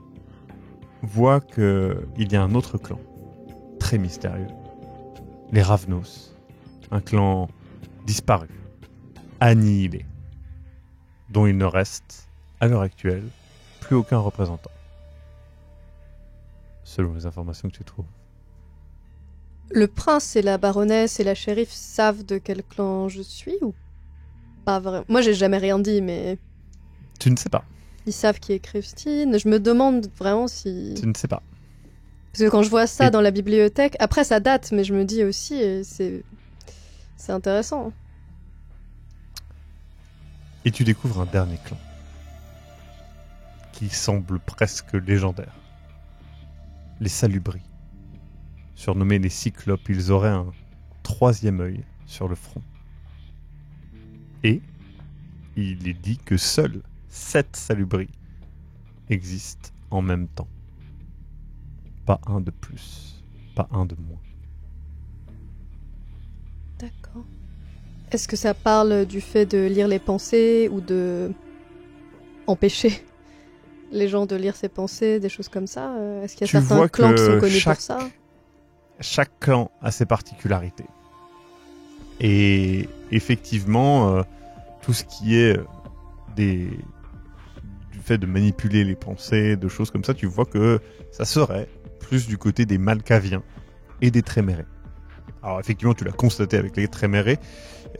Speaker 1: vois qu'il y a un autre clan, très mystérieux. Les Ravnos. Un clan disparu, annihilé, dont il ne reste, à l'heure actuelle, plus aucun représentant. Selon les informations que tu trouves.
Speaker 2: Le prince et la baronesse et la shérif savent de quel clan je suis ou pas vraiment? Moi, j'ai jamais rien dit, mais...
Speaker 1: Tu ne sais pas.
Speaker 2: Ils savent qui est Christine. Je me demande vraiment si...
Speaker 1: Tu ne sais pas.
Speaker 2: Parce que quand je vois ça dans la bibliothèque... Après, ça date, mais je me dis aussi... C'est intéressant.
Speaker 1: Et tu découvres un dernier clan. Qui semble presque légendaire. Les Salubris. Surnommés les Cyclopes, ils auraient un troisième œil sur le front. Et il est dit que seuls 7 Salubris existent en même temps. Pas un de plus, pas un de moins.
Speaker 2: D'accord. Est-ce que ça parle du fait de lire les pensées ou de empêcher les gens de lire ses pensées, des choses comme ça? Est-ce qu'il y a certains clans qui sont connus pour ça?
Speaker 1: Chaque clan a ses particularités. Et effectivement, tout ce qui est du fait de manipuler les pensées, de choses comme ça, tu vois que ça serait plus du côté des Malkaviens et des Trémérés. Alors effectivement, tu l'as constaté avec les Trémérés.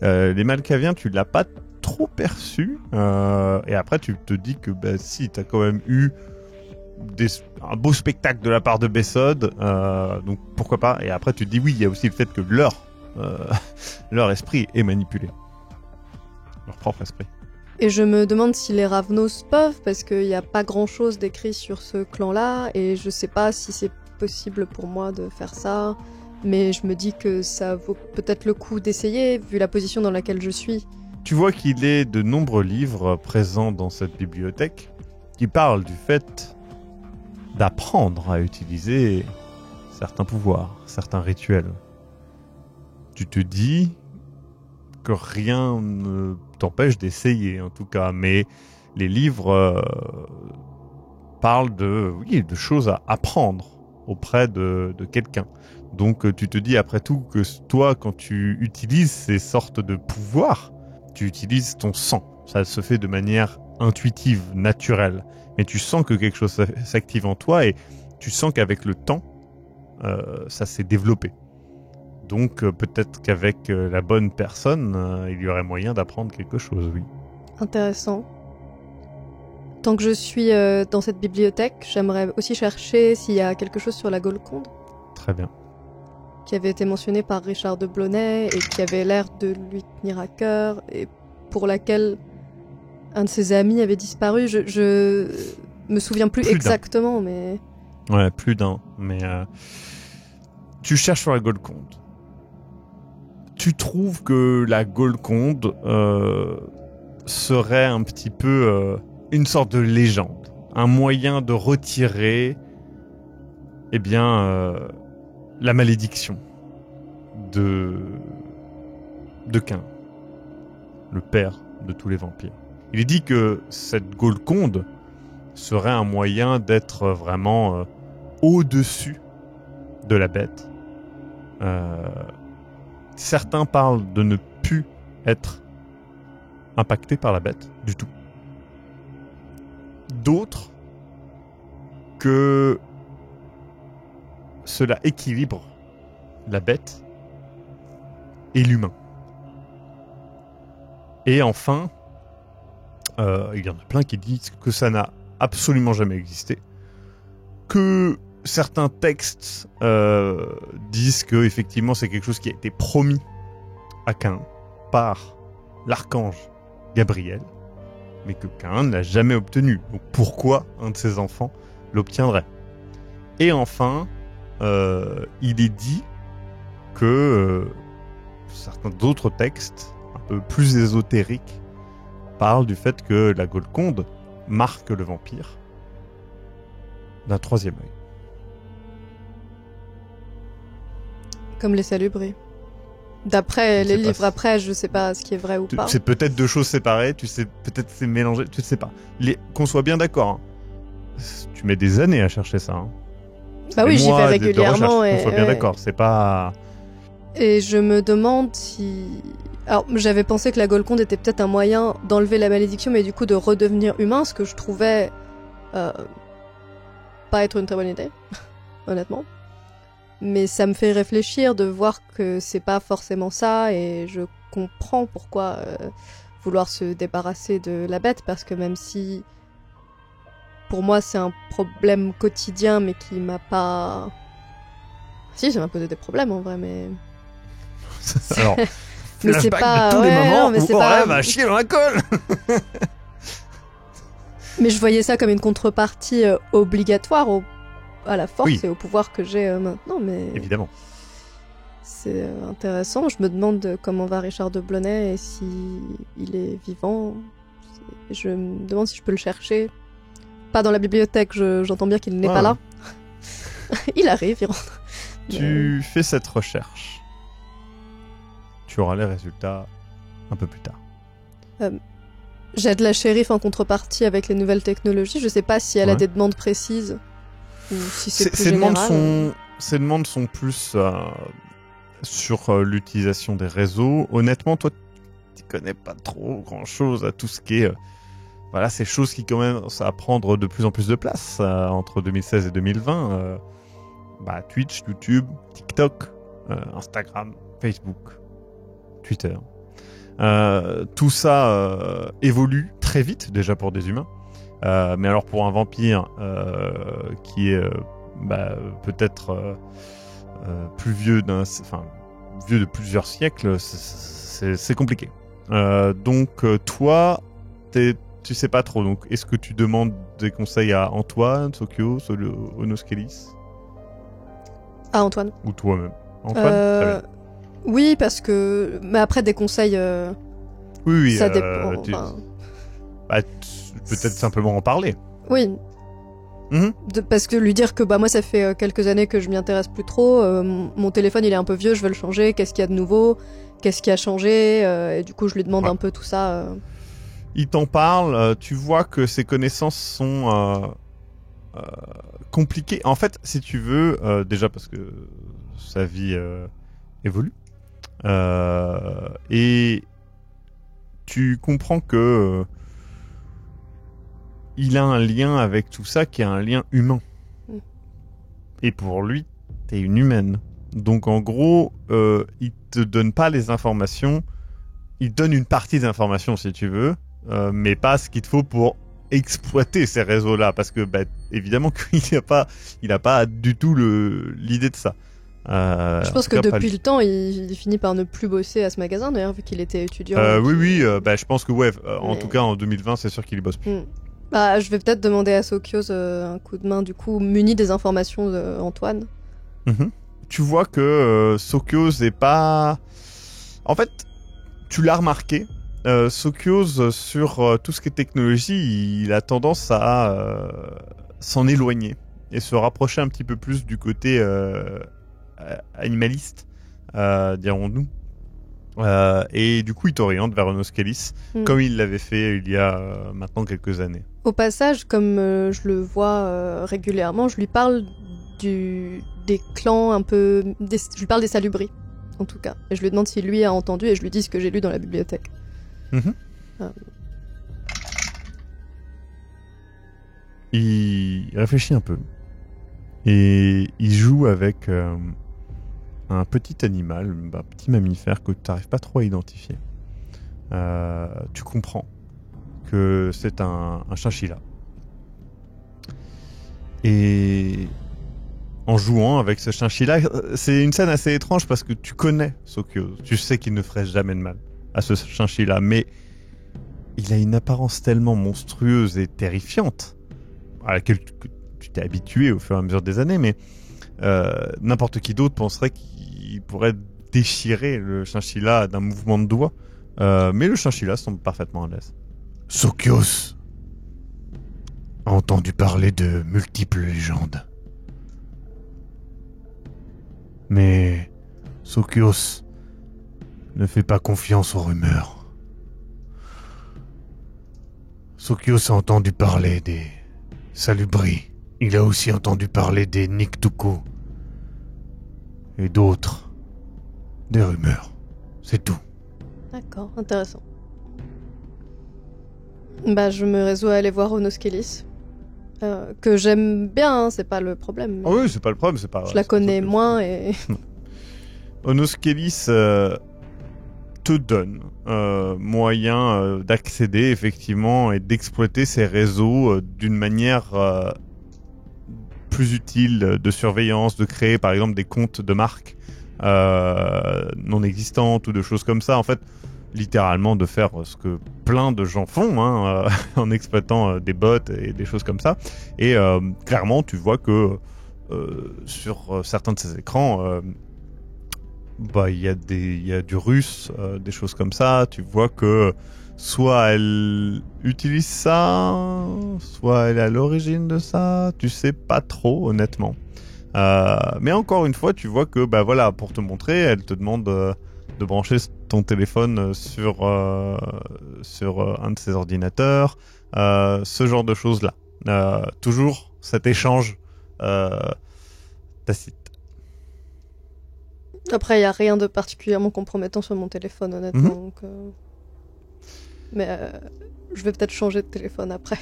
Speaker 1: Les Malkaviens, tu l'as pas trop perçu. Et après, tu te dis que si, tu as quand même eu un beau spectacle de la part de Bessod, donc pourquoi pas. Et après tu te dis oui, il y a aussi le fait que leur esprit est manipulé, leur propre esprit.
Speaker 2: Et je me demande si les Ravnos peuvent, parce qu'il n'y a pas grand chose d'écrit sur ce clan là, et je sais pas si c'est possible pour moi de faire ça, mais je me dis que ça vaut peut-être le coup d'essayer vu la position dans laquelle je suis.
Speaker 1: Tu vois qu'il y a de nombreux livres présents dans cette bibliothèque qui parlent du fait d'apprendre à utiliser certains pouvoirs, certains rituels. Tu te dis que rien ne t'empêche d'essayer, en tout cas, mais les livres parlent de choses à apprendre auprès de quelqu'un. Donc tu te dis après tout que toi, quand tu utilises ces sortes de pouvoirs, tu utilises ton sang. Ça se fait de manière intuitive, naturelle. Mais tu sens que quelque chose s'active en toi et tu sens qu'avec le temps, ça s'est développé. Donc peut-être qu'avec la bonne personne, il y aurait moyen d'apprendre quelque chose, oui.
Speaker 2: Intéressant. Tant que je suis dans cette bibliothèque, j'aimerais aussi chercher s'il y a quelque chose sur la Golconde.
Speaker 1: Très bien.
Speaker 2: Qui avait été mentionné par Richard de Blonay et qui avait l'air de lui tenir à cœur et pour laquelle un de ses amis avait disparu. Je me souviens plus exactement, mais...
Speaker 1: Ouais, plus d'un. Mais tu cherches sur la Golconde. Tu trouves que la Golconde serait un petit peu une sorte de légende. Un moyen de retirer la malédiction de Cain, le père de tous les vampires. Il est dit que cette Golconde serait un moyen d'être vraiment au-dessus de la bête. Certains parlent de ne plus être impactés par la bête du tout. D'autres que cela équilibre la bête et l'humain. Et enfin, il y en a plein qui disent que ça n'a absolument jamais existé, que certains textes disent que effectivement c'est quelque chose qui a été promis à Caïn par l'archange Gabriel, mais que Caïn n'a jamais obtenu. Donc pourquoi un de ses enfants l'obtiendrait? Et enfin, il est dit que certains d'autres textes, un peu plus ésotériques, parlent du fait que la Golconde marque le vampire d'un troisième œil.
Speaker 2: Comme les salubris. D'après les livres, après, je sais pas ce qui est vrai ou pas.
Speaker 1: C'est peut-être deux choses séparées, tu sais, peut-être c'est mélangé, tu ne sais pas. Qu'on soit bien d'accord, hein. Tu mets des années à chercher ça. Hein.
Speaker 2: Bah oui, j'y vais régulièrement.
Speaker 1: Qu'on soit bien d'accord, c'est pas...
Speaker 2: Et je me demande si... Alors, j'avais pensé que la Golconde était peut-être un moyen d'enlever la malédiction, mais du coup de redevenir humain, ce que je trouvais pas être une très bonne idée, honnêtement. Mais ça me fait réfléchir de voir que c'est pas forcément ça, et je comprends pourquoi vouloir se débarrasser de la bête, parce que même si pour moi c'est un problème quotidien, mais qui m'a pas... Si, ça m'a posé des problèmes en vrai, mais...
Speaker 1: Alors,
Speaker 2: mais c'est pas...
Speaker 1: de tous les moments
Speaker 2: mais
Speaker 1: où Aurel va chier dans la colle.
Speaker 2: Mais je voyais ça comme une contrepartie obligatoire à la force,
Speaker 1: oui,
Speaker 2: et au pouvoir que j'ai maintenant, mais...
Speaker 1: Évidemment.
Speaker 2: C'est intéressant. Je me demande comment va Richard de Blonay et si il est vivant. Je me demande si je peux le chercher. Pas dans la bibliothèque, j'entends bien qu'il n'est pas là. Il arrive, il rentre.
Speaker 1: Tu fais cette recherche. Tu auras les résultats un peu plus tard.
Speaker 2: J'aide la shérif en contrepartie avec les nouvelles technologies. Je sais pas si elle a des demandes précises ou si c'est plus général.
Speaker 1: Ces demandes sont plus sur l'utilisation des réseaux. Honnêtement, toi, tu connais pas trop grand-chose à tout ce qui est... voilà, ces choses qui commencent à prendre de plus en plus de place entre 2016 et 2020. Twitch, YouTube, TikTok, Instagram, Facebook, Twitter. Tout ça évolue très vite déjà pour des humains, mais alors pour un vampire qui est peut-être plus vieux vieux de plusieurs siècles, c'est compliqué. Donc toi, tu sais pas trop. Donc est-ce que tu demandes des conseils à Antoine, Sokios, Onoskelis?
Speaker 2: À Antoine.
Speaker 1: Ou toi-même? Antoine, très bien.
Speaker 2: Oui, parce que... Mais après, des conseils...
Speaker 1: oui,
Speaker 2: ça dépend.
Speaker 1: Peut-être simplement en parler.
Speaker 2: Oui. Parce que lui dire que moi, ça fait quelques années que je m'y intéresse plus trop. Mon téléphone, il est un peu vieux, je veux le changer. Qu'est-ce qu'il y a de nouveau? Qu'est-ce qui a changé? Et du coup, je lui demande un peu tout ça.
Speaker 1: Il t'en parle. Tu vois que ses connaissances sont... compliqué. En fait, si tu veux, déjà parce que sa vie évolue, et tu comprends que il a un lien avec tout ça qui est un lien humain. Et pour lui, t'es une humaine. Donc en gros, il te donne pas les informations, il donne une partie des informations si tu veux, mais pas ce qu'il te faut pour exploiter ces réseaux-là, parce que évidemment qu'il n'a pas du tout l'idée de ça.
Speaker 2: Je pense que depuis le temps, il finit par ne plus bosser à ce magasin, d'ailleurs, vu qu'il était étudiant.
Speaker 1: Oui, je pense que en tout cas en 2020, c'est sûr qu'il y bosse plus.
Speaker 2: Je vais peut-être demander à Sokios un coup de main, du coup, muni des informations d'Antoine.
Speaker 1: Tu vois que Sokios est pas... En fait, tu l'as remarqué, Sokios, sur tout ce qui est technologie, il a tendance à s'en éloigner et se rapprocher un petit peu plus du côté animaliste, dirons-nous. Et du coup, il t'oriente vers Onoskelis, comme il l'avait fait il y a maintenant quelques années.
Speaker 2: Au passage, comme je le vois régulièrement, je lui parle des clans un peu... je lui parle des salubris. en tout cas. Et je lui demande si lui a entendu et je lui dis ce que j'ai lu dans la bibliothèque.
Speaker 1: Il réfléchit un peu et il joue avec un petit animal, un petit mammifère que tu n'arrives pas trop à identifier. Tu comprends que c'est un chinchilla. Et en jouant avec ce chinchilla, c'est une scène assez étrange parce que tu connais Sokyose. Tu sais qu'il ne ferait jamais de mal à ce chinchilla, mais il a une apparence tellement monstrueuse et terrifiante à laquelle tu t'es habitué au fur et à mesure des années, mais n'importe qui d'autre penserait qu'il pourrait déchirer le chinchilla d'un mouvement de doigt. Mais le chinchilla semble parfaitement à l'aise. Sokyose a entendu parler de multiples légendes. Mais Sokyose ne fait pas confiance aux rumeurs. Sokyose a entendu parler des Salubri. Il a aussi entendu parler des Niktuku. Et d'autres. Des rumeurs. C'est tout.
Speaker 2: D'accord, intéressant. Bah, je me résous à aller voir Onoskelis. Que j'aime bien, hein, c'est pas le problème.
Speaker 1: Oh oui, c'est pas le problème, c'est pas...
Speaker 2: Je la connais moins et...
Speaker 1: Onoskelis te donne moyen d'accéder effectivement et d'exploiter ces réseaux d'une manière plus utile de surveillance, de créer par exemple des comptes de marque non existantes ou de choses comme ça. En fait, littéralement de faire ce que plein de gens font en exploitant des bots et des choses comme ça. Et clairement, tu vois que sur certains de ces écrans, il y a du russe, des choses comme ça. Tu vois que soit elle utilise ça, soit elle est à l'origine de ça. Tu sais pas trop, honnêtement. Mais encore une fois, tu vois que, pour te montrer, elle te demande de brancher ton téléphone sur un de ses ordinateurs, ce genre de choses-là. Toujours cet échange tacite.
Speaker 2: Après, il n'y a rien de particulièrement compromettant sur mon téléphone, honnêtement. Donc, mais je vais peut-être changer de téléphone après.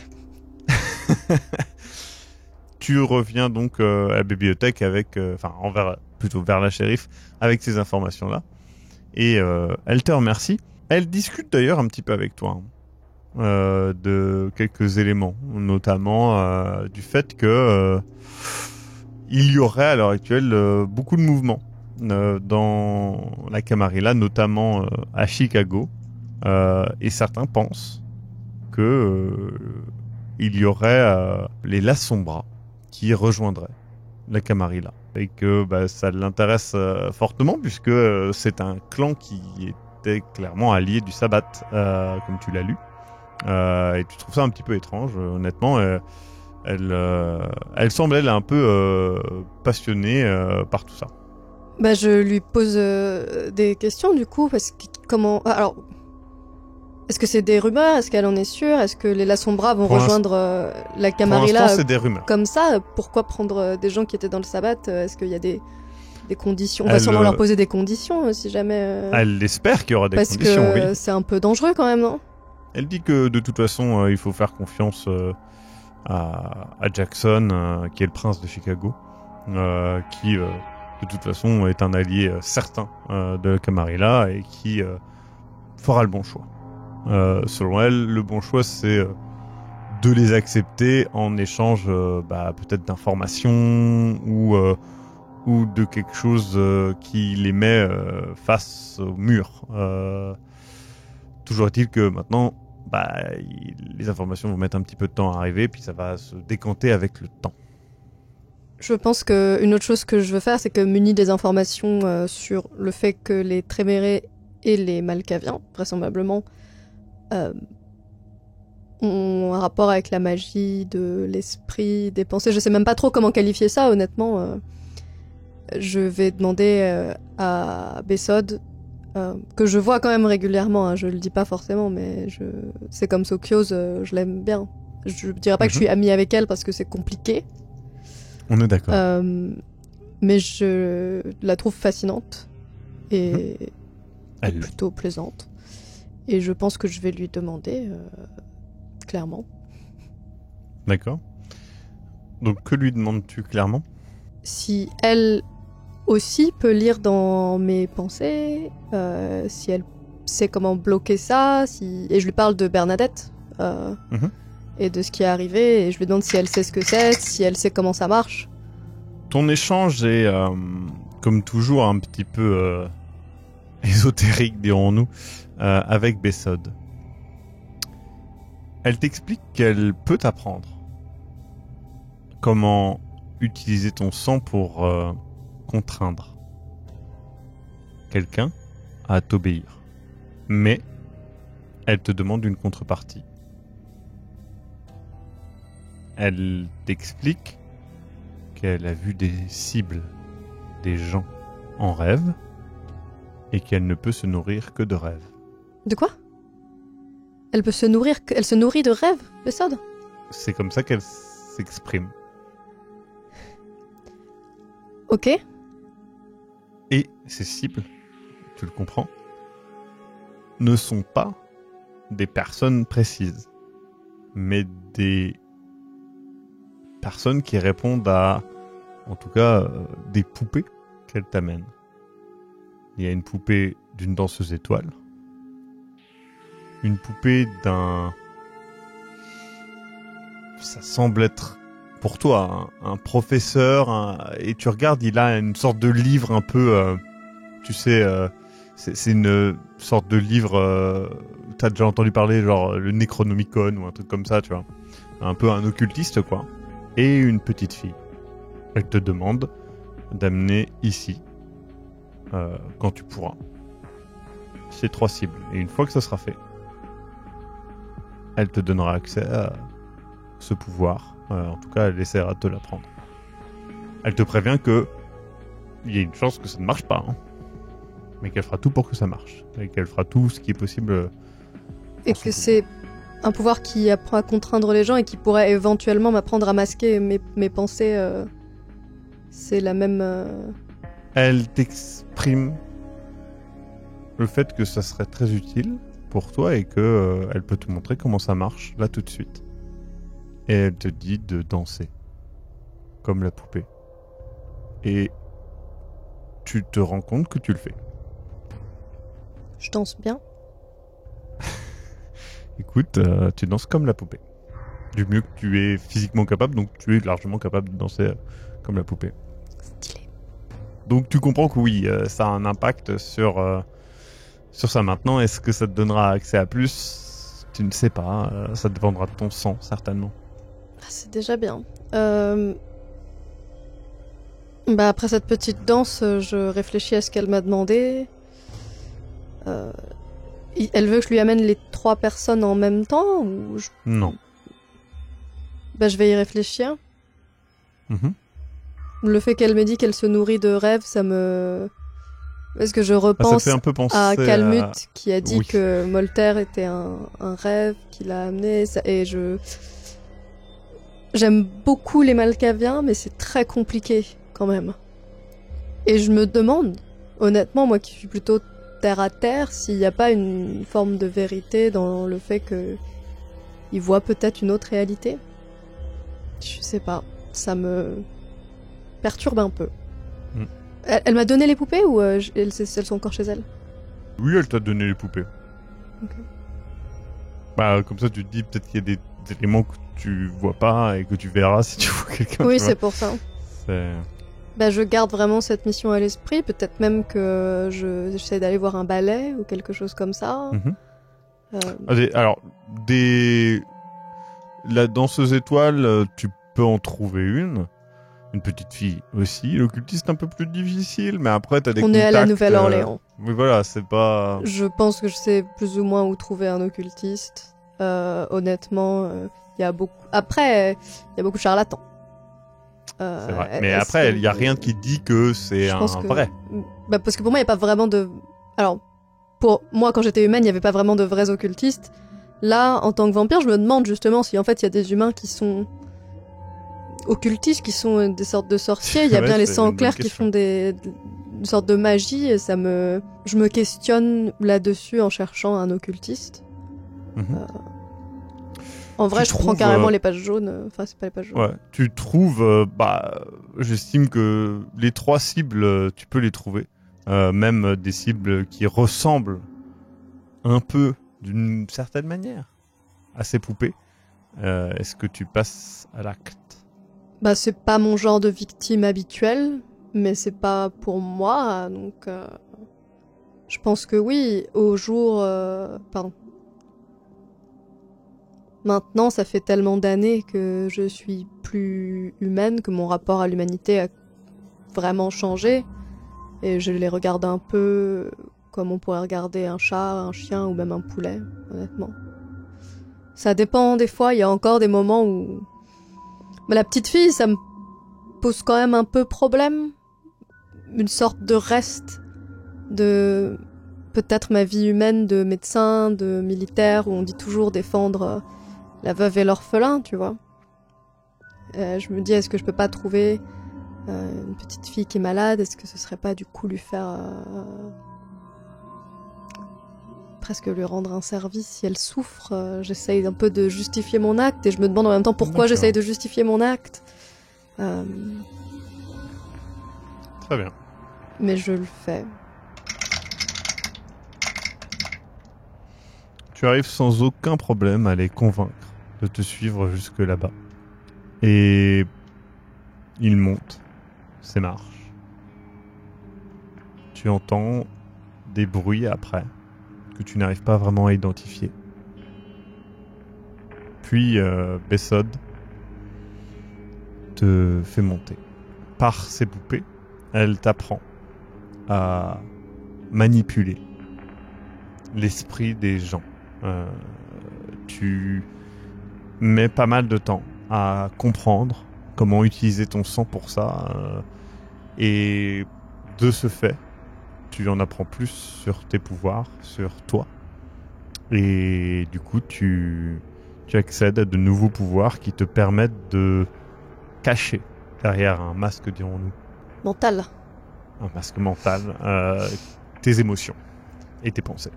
Speaker 1: Tu reviens donc à la bibliothèque avec, plutôt vers la shérif, avec ces informations-là. Et elle te remercie. Elle discute d'ailleurs un petit peu avec toi de quelques éléments, notamment du fait que il y aurait à l'heure actuelle beaucoup de mouvements dans la Camarilla, notamment à Chicago, et certains pensent que il y aurait les La Sombra qui rejoindraient la Camarilla et que ça l'intéresse fortement puisque c'est un clan qui était clairement allié du Sabbat, comme tu l'as lu, et tu trouves ça un petit peu étrange, honnêtement. Elle semble elle un peu passionnée par tout ça.
Speaker 2: Je lui pose des questions du coup, parce que alors, est-ce que c'est des rumeurs? Est-ce qu'elle en est sûre? Est-ce que les La Sombra vont rejoindre la Camarilla?
Speaker 1: Pour l'instant, c'est des rumeurs.
Speaker 2: Comme ça, pourquoi prendre des gens qui étaient dans le Sabbat? Est-ce qu'il y a des conditions? On va sûrement leur poser des conditions si jamais...
Speaker 1: Elle espère qu'il y aura des conditions,
Speaker 2: parce que
Speaker 1: oui.
Speaker 2: c'est un peu dangereux quand même, non?
Speaker 1: Elle dit que de toute façon, il faut faire confiance à Jackson, qui est le prince de Chicago, qui de toute façon est un allié certain de la Camarilla et qui fera le bon choix. Selon elle, le bon choix c'est de les accepter en échange peut-être d'informations ou de quelque chose qui les met face au mur. Toujours est-il que maintenant les informations vont mettre un petit peu de temps à arriver, puis ça va se décanter avec le temps.
Speaker 2: Je pense qu'une autre chose que je veux faire, c'est que muni des informations sur le fait que les Trémérés et les Malkaviens, vraisemblablement, ont un rapport avec la magie de l'esprit, des pensées. Je sais même pas trop comment qualifier ça, honnêtement. Je vais demander à Bessod, que je vois quand même régulièrement, hein, je le dis pas forcément, mais c'est comme Sokyose, je l'aime bien. Je dirais pas que je suis amie avec elle parce que c'est compliqué.
Speaker 1: On est d'accord.
Speaker 2: Mais je la trouve fascinante. et
Speaker 1: Elle...
Speaker 2: plutôt plaisante. Et je pense que je vais lui demander, clairement.
Speaker 1: D'accord. Donc que lui demandes-tu clairement ?
Speaker 2: Si elle aussi peut lire dans mes pensées, si elle sait comment bloquer ça, et je lui parle de Bernadette et de ce qui est arrivé, et je lui demande si elle sait ce que c'est, si elle sait comment ça marche.
Speaker 1: Ton échange est, comme toujours, un petit peu ésotérique, dirons-nous, avec Bessod. Elle t'explique qu'elle peut t'apprendre comment utiliser ton sang pour contraindre quelqu'un à t'obéir. Mais elle te demande une contrepartie. Elle t'explique qu'elle a vu des cibles, des gens en rêve, et qu'elle ne peut se nourrir que de rêves.
Speaker 2: De quoi ? Elle se nourrit de rêves, Bessod ?
Speaker 1: C'est comme ça qu'elle s'exprime.
Speaker 2: Ok.
Speaker 1: Et ces cibles, tu le comprends, ne sont pas des personnes précises, mais des personnes qui répondent à, en tout cas, des poupées qu'elle t'amène. Il y a une poupée d'une danseuse étoile, une poupée d'un... Ça semble être, pour toi, un professeur, et tu regardes, il a une sorte de livre un peu, tu sais, c'est une sorte de livre, t'as déjà entendu parler, genre le Necronomicon ou un truc comme ça, tu vois. Un peu un occultiste, quoi. Et une petite fille. Elle te demande d'amener ici, quand tu pourras, ces 3 cibles. Et une fois que ça sera fait, elle te donnera accès à ce pouvoir. En tout cas, elle essaiera de te l'apprendre. Elle te prévient que il y a une chance que ça ne marche pas, hein, mais qu'elle fera tout pour que ça marche. Et qu'elle fera tout ce qui est possible.
Speaker 2: Et que c'est un pouvoir qui apprend à contraindre les gens et qui pourrait éventuellement m'apprendre à masquer mes pensées. C'est la même...
Speaker 1: Elle t'exprime le fait que ça serait très utile pour toi et que elle peut te montrer comment ça marche là tout de suite. Et elle te dit de danser comme la poupée. Et tu te rends compte que tu le fais.
Speaker 2: Je danse bien.
Speaker 1: Écoute, tu danses comme la poupée. Du mieux que tu es physiquement capable, donc tu es largement capable de danser comme la poupée.
Speaker 2: Stylé.
Speaker 1: Donc tu comprends que oui, ça a un impact sur ça maintenant. Est-ce que ça te donnera accès à plus ? Tu ne sais pas. Ça dépendra de ton sang, certainement.
Speaker 2: C'est déjà bien. Après cette petite danse, je réfléchis à ce qu'elle m'a demandé. Elle veut que je lui amène les 3 personnes en même temps ou
Speaker 1: Non.
Speaker 2: Je vais y réfléchir.
Speaker 1: Mm-hmm.
Speaker 2: Le fait qu'elle me dit qu'elle se nourrit de rêves, ça me... Parce que je repense
Speaker 1: ça te fait un peu penser
Speaker 2: à Calmut qui a dit
Speaker 1: oui.
Speaker 2: que Molter était un rêve qu'il a amené. Et j'aime beaucoup les Malkaviens, mais c'est très compliqué quand même. Et je me demande, honnêtement, moi qui suis plutôt terre à terre, s'il n'y a pas une forme de vérité dans le fait qu'il voit peut-être une autre réalité. Je sais pas, ça me perturbe un peu.
Speaker 1: Mm.
Speaker 2: Elle m'a donné les poupées ou elles sont encore chez elle ?
Speaker 1: Oui, elle t'a donné les poupées.
Speaker 2: Ok.
Speaker 1: Comme ça, tu te dis peut-être qu'il y a des éléments que tu vois pas et que tu verras si tu vois quelqu'un.
Speaker 2: Oui, c'est pour ça.
Speaker 1: C'est...
Speaker 2: Je garde vraiment cette mission à l'esprit. Peut-être même que j'essaie d'aller voir un ballet ou quelque chose comme ça.
Speaker 1: Mm-hmm. Alors, la danseuse étoile, tu peux en trouver une. Une petite fille aussi. L'occultiste un peu plus difficile, mais après t'as des contacts...
Speaker 2: On est à la Nouvelle-Orléans.
Speaker 1: Oui, voilà, c'est pas...
Speaker 2: Je pense que je sais plus ou moins où trouver un occultiste. Honnêtement, il y a beaucoup... Après, il y a beaucoup de charlatans.
Speaker 1: C'est vrai. Mais après, il n'y a rien qui dit que c'est vrai.
Speaker 2: Parce que pour moi, il n'y a pas vraiment de... Alors, pour moi, quand j'étais humaine, il n'y avait pas vraiment de vrais occultistes. Là, en tant que vampire, je me demande justement si en fait, il y a des humains qui sont occultistes, qui sont des sortes de sorciers. Il y a bien les sangs clairs qui font une sorte de magie et je me questionne là-dessus en cherchant un occultiste. En vrai, je prends carrément les pages jaunes. Enfin, c'est pas les pages jaunes.
Speaker 1: Ouais, tu trouves, j'estime que les 3 cibles, tu peux les trouver. Même des cibles qui ressemblent un peu, d'une certaine manière, à ces poupées. Est-ce que tu passes à l'acte ?
Speaker 2: C'est pas mon genre de victime habituelle, mais c'est pas pour moi, donc je pense que oui, au jour... Pardon. Maintenant, ça fait tellement d'années que je suis plus humaine, que mon rapport à l'humanité a vraiment changé, et je les regarde un peu comme on pourrait regarder un chat, un chien ou même un poulet, honnêtement. Ça dépend des fois, il y a encore des moments où... la petite fille, ça me pose quand même un peu problème. Une sorte de reste de peut-être ma vie humaine de médecin, de militaire, où on dit toujours défendre la veuve et l'orphelin, tu vois. Je me dis, est-ce que je peux pas trouver une petite fille qui est malade ? Est-ce que ce serait pas du coup lui faire... presque lui rendre un service si elle souffre. J'essaye un peu de justifier mon acte et je me demande en même temps pourquoi j'essaye de justifier mon acte.
Speaker 1: Très bien.
Speaker 2: Mais je le fais.
Speaker 1: Tu arrives sans aucun problème à les convaincre de te suivre jusque là-bas. Et ils montent ces marches. Tu entends des bruits après que tu n'arrives pas vraiment à identifier. Puis Bessod te fait monter. Par ses poupées, elle t'apprend à manipuler l'esprit des gens. Tu mets pas mal de temps à comprendre comment utiliser ton sang pour ça. Et de ce fait, tu en apprends plus sur tes pouvoirs, sur toi. Et du coup, tu accèdes à de nouveaux pouvoirs qui te permettent de cacher derrière un masque, dirons-nous.
Speaker 2: Mental.
Speaker 1: Un masque mental, tes émotions et tes pensées.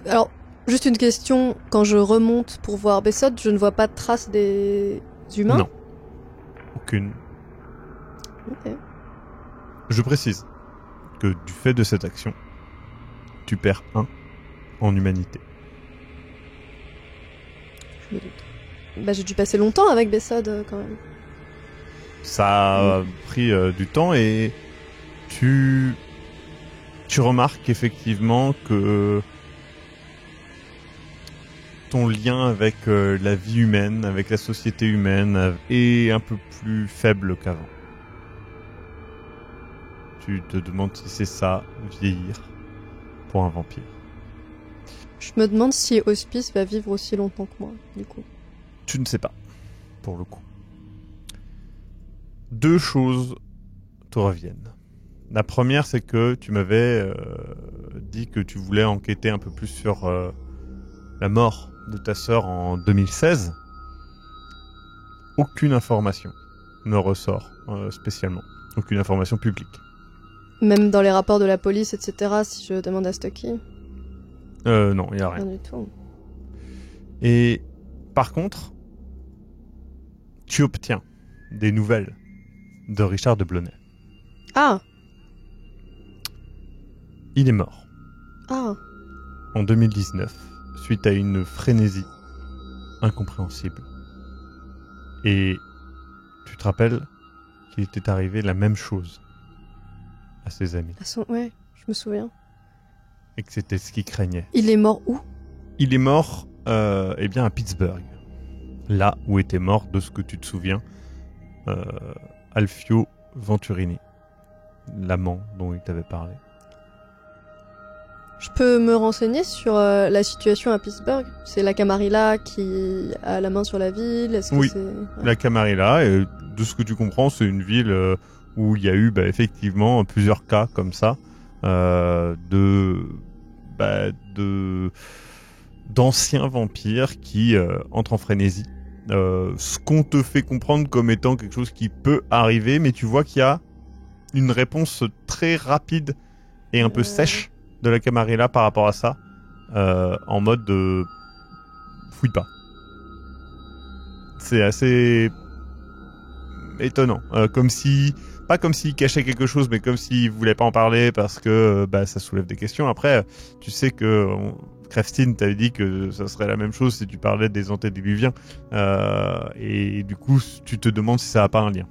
Speaker 2: Alors, juste une question. Quand je remonte pour voir Bessod, je ne vois pas de traces des humains ?
Speaker 1: Non. Aucune.
Speaker 2: Ok.
Speaker 1: Je précise que du fait de cette action, tu perds 1 en humanité.
Speaker 2: Je me doute. J'ai dû passer longtemps avec Bessod quand même.
Speaker 1: Ça a pris du temps et tu remarques effectivement que ton lien avec la vie humaine, avec la société humaine est un peu plus faible qu'avant. Tu te demandes si c'est ça, vieillir, pour un vampire.
Speaker 2: Je me demande si Hospice va vivre aussi longtemps que moi, du coup.
Speaker 1: Tu ne sais pas, pour le coup. 2 choses te reviennent. La première, c'est que tu m'avais dit que tu voulais enquêter un peu plus sur la mort de ta sœur en 2016. Aucune information ne ressort spécialement. Aucune information publique.
Speaker 2: Même dans les rapports de la police, etc., si je demande à Stucky ?
Speaker 1: Non, il n'y a rien.
Speaker 2: Rien du tout.
Speaker 1: Et par contre, tu obtiens des nouvelles de Richard de Blonay.
Speaker 2: Ah !
Speaker 1: Il est mort.
Speaker 2: Ah !
Speaker 1: En 2019, suite à une frénésie incompréhensible. Et tu te rappelles qu'il était arrivé la même chose à ses amis.
Speaker 2: Ouais, je me souviens.
Speaker 1: Et que c'était ce qu'il craignait.
Speaker 2: Il est mort où ?
Speaker 1: Il est mort, à Pittsburgh. Là où était mort, de ce que tu te souviens, Alfio Venturini, l'amant dont il t'avait parlé.
Speaker 2: Je peux me renseigner sur la situation à Pittsburgh ? C'est la Camarilla qui a la main sur la ville ? Est-ce que
Speaker 1: oui,
Speaker 2: c'est... Ouais.
Speaker 1: La Camarilla, et de ce que tu comprends, c'est une ville où il y a eu effectivement plusieurs cas comme ça, d'anciens vampires qui entrent en frénésie. Ce qu'on te fait comprendre comme étant quelque chose qui peut arriver, mais tu vois qu'il y a une réponse très rapide et un peu sèche de la Camarilla par rapport à ça, en mode fouille pas. C'est assez étonnant, pas comme s'il cachait quelque chose, mais comme s'il voulait pas en parler parce que ça soulève des questions. Après, tu sais que Krefstine t'avait dit que ça serait la même chose si tu parlais des antédiluviens, et du coup, tu te demandes si ça a pas un lien.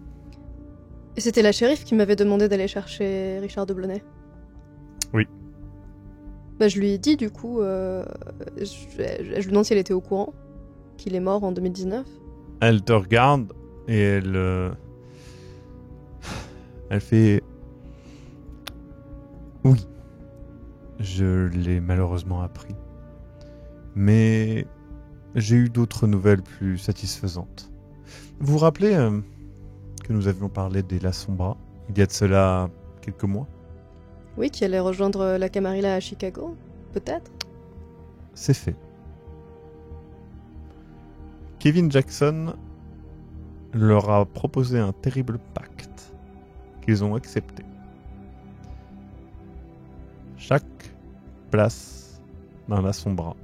Speaker 2: Et c'était la shérif qui m'avait demandé d'aller chercher Richard de Blonay.
Speaker 1: Oui.
Speaker 2: Je lui ai dit, du coup, je lui demande si elle était au courant qu'il est mort en 2019.
Speaker 1: Elle te regarde et elle fait... Oui, je l'ai malheureusement appris. Mais j'ai eu d'autres nouvelles plus satisfaisantes. Vous vous rappelez que nous avions parlé des La Sombra, il y a de cela quelques mois?
Speaker 2: Oui, qui allait rejoindre la Camarilla à Chicago, peut-être?
Speaker 1: C'est fait. Kevin Jackson leur a proposé un terrible pacte qu'ils ont accepté. Chaque place dans la Sombra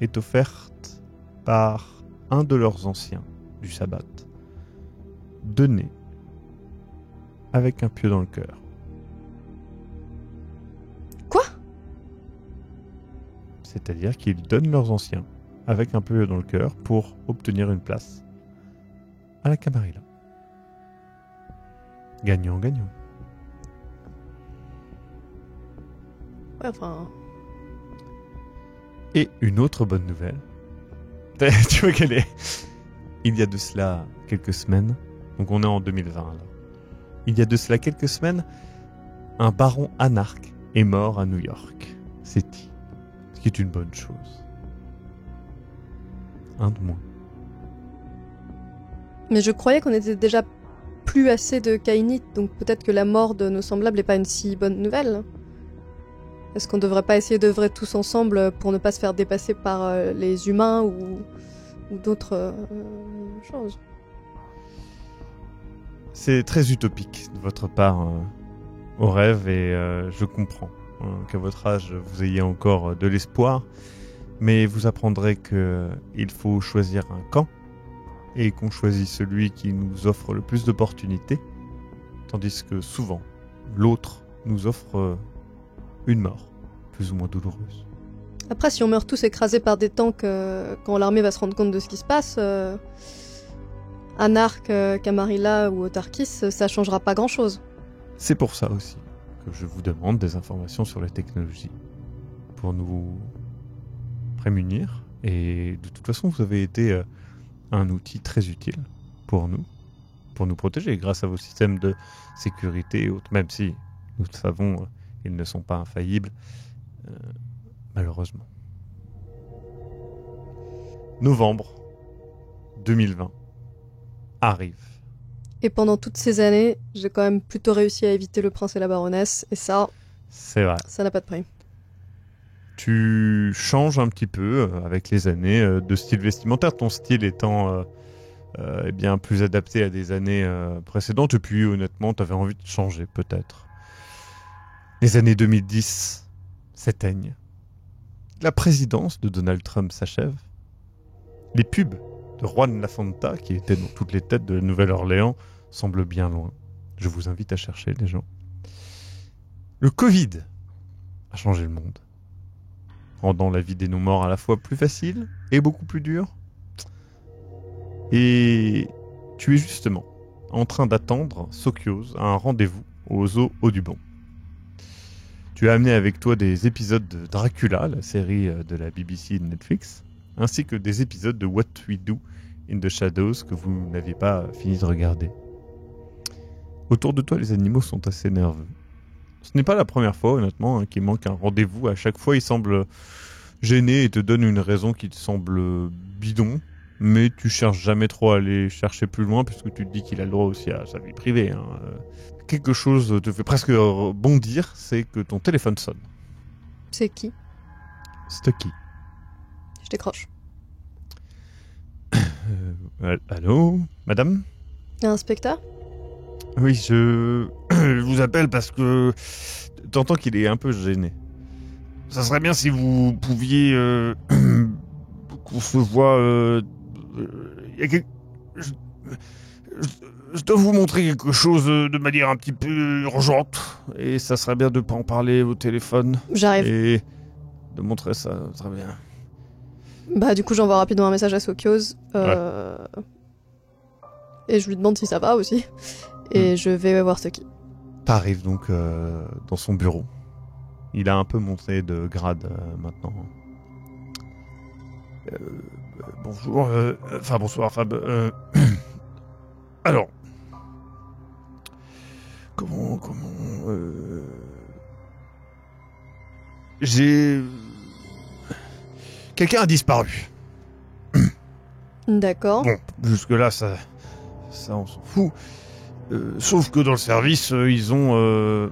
Speaker 1: est offerte par un de leurs anciens du sabbat, donné avec un pieu dans le cœur.
Speaker 2: Quoi?
Speaker 1: C'est-à-dire qu'ils donnent leurs anciens avec un pieu dans le cœur pour obtenir une place à la Camarilla. Gagnant, gagnant.
Speaker 2: Ouais, enfin...
Speaker 1: Et une autre bonne nouvelle. Tu vois qu'elle est... Il y a de cela quelques semaines, donc on est en 2020 là. Il y a de cela quelques semaines, un baron anarque est mort à New York City. Ce qui est une bonne chose. Un de moins.
Speaker 2: Mais je croyais qu'on était déjà plus assez de Kainit, donc peut-être que la mort de nos semblables n'est pas une si bonne nouvelle. Est-ce qu'on devrait pas essayer d'œuvrer tous ensemble pour ne pas se faire dépasser par les humains ou d'autres choses?
Speaker 1: C'est très utopique de votre part au rêve, et je comprends qu'à votre âge vous ayez encore de l'espoir, mais vous apprendrez qu'il faut choisir un camp et qu'on choisit celui qui nous offre le plus d'opportunités, tandis que souvent l'autre nous offre une mort plus ou moins douloureuse.
Speaker 2: Après, si on meurt tous écrasés par des tanks quand l'armée va se rendre compte de ce qui se passe, Anarque, Camarilla ou Autarkis, ça changera pas grand-chose.
Speaker 1: C'est pour ça aussi que je vous demande des informations sur les technologies, pour nous prémunir, et de toute façon vous avez été un outil très utile pour nous protéger grâce à vos systèmes de sécurité et autres, même si nous le savons, ils ne sont pas infaillibles, malheureusement. Novembre 2020 arrive.
Speaker 2: Et pendant toutes ces années, j'ai quand même plutôt réussi à éviter le prince et la baronesse, et ça,
Speaker 1: c'est vrai.
Speaker 2: Ça n'a pas de prix.
Speaker 1: Tu changes un petit peu avec les années de style vestimentaire, ton style étant bien plus adapté à des années précédentes, et puis honnêtement, tu avais envie de changer peut-être. Les années 2010 s'éteignent. La présidence de Donald Trump s'achève. Les pubs de Juan Lafonta, qui était dans toutes les têtes de la Nouvelle-Orléans, semblent bien loin. Je vous invite à chercher, les gens. Le Covid a changé le monde, rendant la vie des non-morts à la fois plus facile et beaucoup plus dure. Et tu es justement en train d'attendre Sokios à un rendez-vous au zoo Audubon. Tu as amené avec toi des épisodes de Dracula, la série de la BBC et de Netflix, ainsi que des épisodes de What We Do in the Shadows que vous n'avez pas fini de regarder. Autour de toi, les animaux sont assez nerveux. Ce n'est pas la première fois, honnêtement, qu'il manque un rendez-vous. À chaque fois, il semble gêné et te donne une raison qui te semble bidon, mais tu cherches jamais trop à aller chercher plus loin, puisque tu te dis qu'il a le droit aussi à sa vie privée. Quelque chose te fait presque bondir, c'est que ton téléphone sonne.
Speaker 2: C'est qui?
Speaker 1: Stucky.
Speaker 2: Je décroche.
Speaker 1: Allô, madame?
Speaker 2: Inspecteur?
Speaker 1: Oui, je je vous appelle parce que... T'entends qu'il est un peu gêné. Ça serait bien si vous pouviez... qu'on se voit... y a je dois vous montrer quelque chose de manière un petit peu urgente. Et ça serait bien de pas en parler au téléphone.
Speaker 2: J'arrive.
Speaker 1: Et de montrer ça, très bien.
Speaker 2: Bah du coup j'envoie rapidement un message à Sokios. Et je lui demande si ça va aussi. Et je vais voir Soki.
Speaker 1: T'arrives donc dans son bureau. Il a un peu monté de grade maintenant. Bonjour, bonsoir Fab. Alors, comment, j'ai... Quelqu'un a disparu.
Speaker 2: D'accord.
Speaker 1: Bon, jusque-là, ça on s'en fout. Sauf que dans le service, ils ont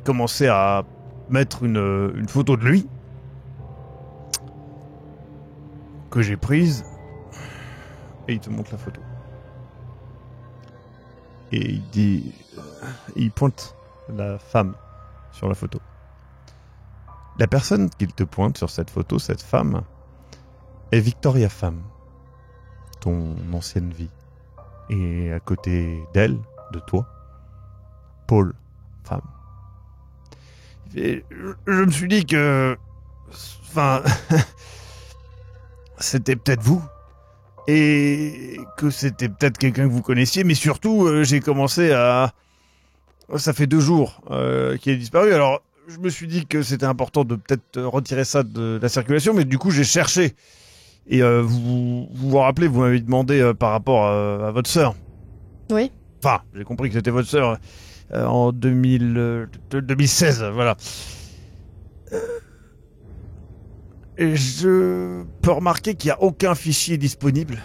Speaker 1: commencé à mettre une photo de lui que j'ai prise et il te montre la photo. Et il dit... il pointe la femme sur la photo. La personne qu'il te pointe sur cette photo, cette femme, est Victoria Femme, ton ancienne vie. Et à côté d'elle, de toi, Paul Femme. Et je me suis dit que... Enfin... c'était peut-être vous. Et que c'était peut-être quelqu'un que vous connaissiez, mais surtout, j'ai commencé à... Ça fait 2 jours qu'il est disparu, alors je me suis dit que c'était important de peut-être retirer ça de la circulation, mais du coup j'ai cherché. Et vous rappelez, vous m'avez demandé par rapport à votre sœur.
Speaker 2: Oui.
Speaker 1: Enfin, j'ai compris que c'était votre sœur en 2016, voilà. Et je peux remarquer qu'il n'y a aucun fichier disponible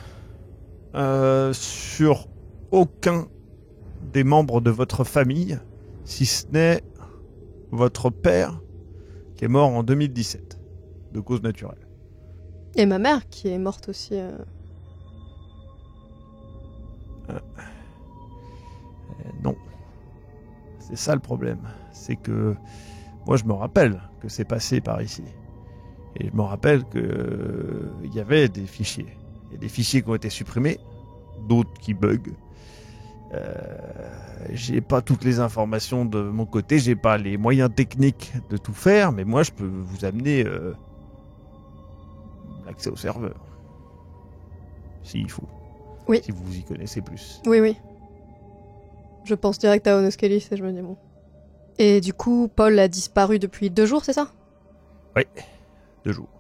Speaker 1: sur aucun des membres de votre famille, si ce n'est votre père qui est mort en 2017, de cause naturelle.
Speaker 2: Et ma mère qui est morte aussi.
Speaker 1: Non. C'est ça le problème. C'est que moi je me rappelle que c'est passé par ici. Et je me rappelle que il y avait des fichiers. Il y a des fichiers qui ont été supprimés, d'autres qui bug. J'ai pas toutes les informations de mon côté, j'ai pas les moyens techniques de tout faire, mais moi je peux vous amener l'accès au serveur. S'il faut.
Speaker 2: Oui.
Speaker 1: Si vous y connaissez plus.
Speaker 2: Oui. Je pense direct à Onoskelis et je me dis bon. Et du coup, Paul a disparu depuis 2 jours, c'est ça?
Speaker 1: Oui, 2 jours.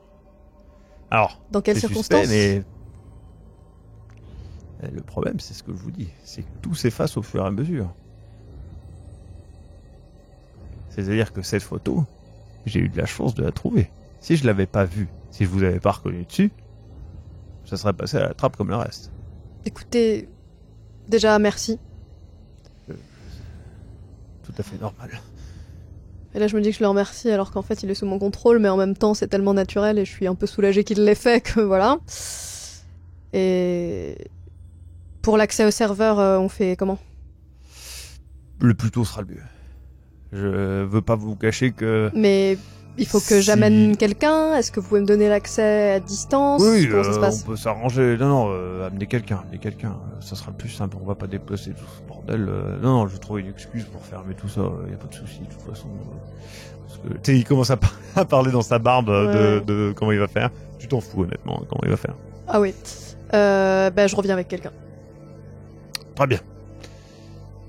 Speaker 1: Alors,
Speaker 2: dans quelles
Speaker 1: c'est
Speaker 2: circonstances?
Speaker 1: Suspect, mais le problème, c'est ce que je vous dis, c'est que tout s'efface au fur et à mesure. C'est-à-dire que cette photo, j'ai eu de la chance de la trouver. Si je l'avais pas vue, si je vous avais pas reconnu dessus, ça serait passé à la trappe comme le reste.
Speaker 2: Écoutez, déjà merci.
Speaker 1: Tout à fait normal.
Speaker 2: Et là je me dis que je le remercie alors qu'en fait il est sous mon contrôle, mais en même temps c'est tellement naturel et je suis un peu soulagée qu'il l'ait fait que voilà. Et pour l'accès au serveur, on fait comment?
Speaker 1: Le plus tôt sera le mieux. Je veux pas vous cacher que...
Speaker 2: Mais il faut que j'amène quelqu'un? Est-ce que vous pouvez me donner l'accès à distance?
Speaker 1: Oui,
Speaker 2: comment ça se passe?
Speaker 1: on peut s'arranger. Non, amenez quelqu'un. Ça sera le plus simple. On va pas déplacer tout ce bordel. Non, je vais trouver une excuse pour fermer tout ça. Y a pas de souci, de toute façon. Parce que, tu sais, il commence à parler dans sa barbe de comment il va faire. Tu t'en fous, honnêtement, comment il va faire.
Speaker 2: Ah oui. Je reviens avec quelqu'un.
Speaker 1: Très bien.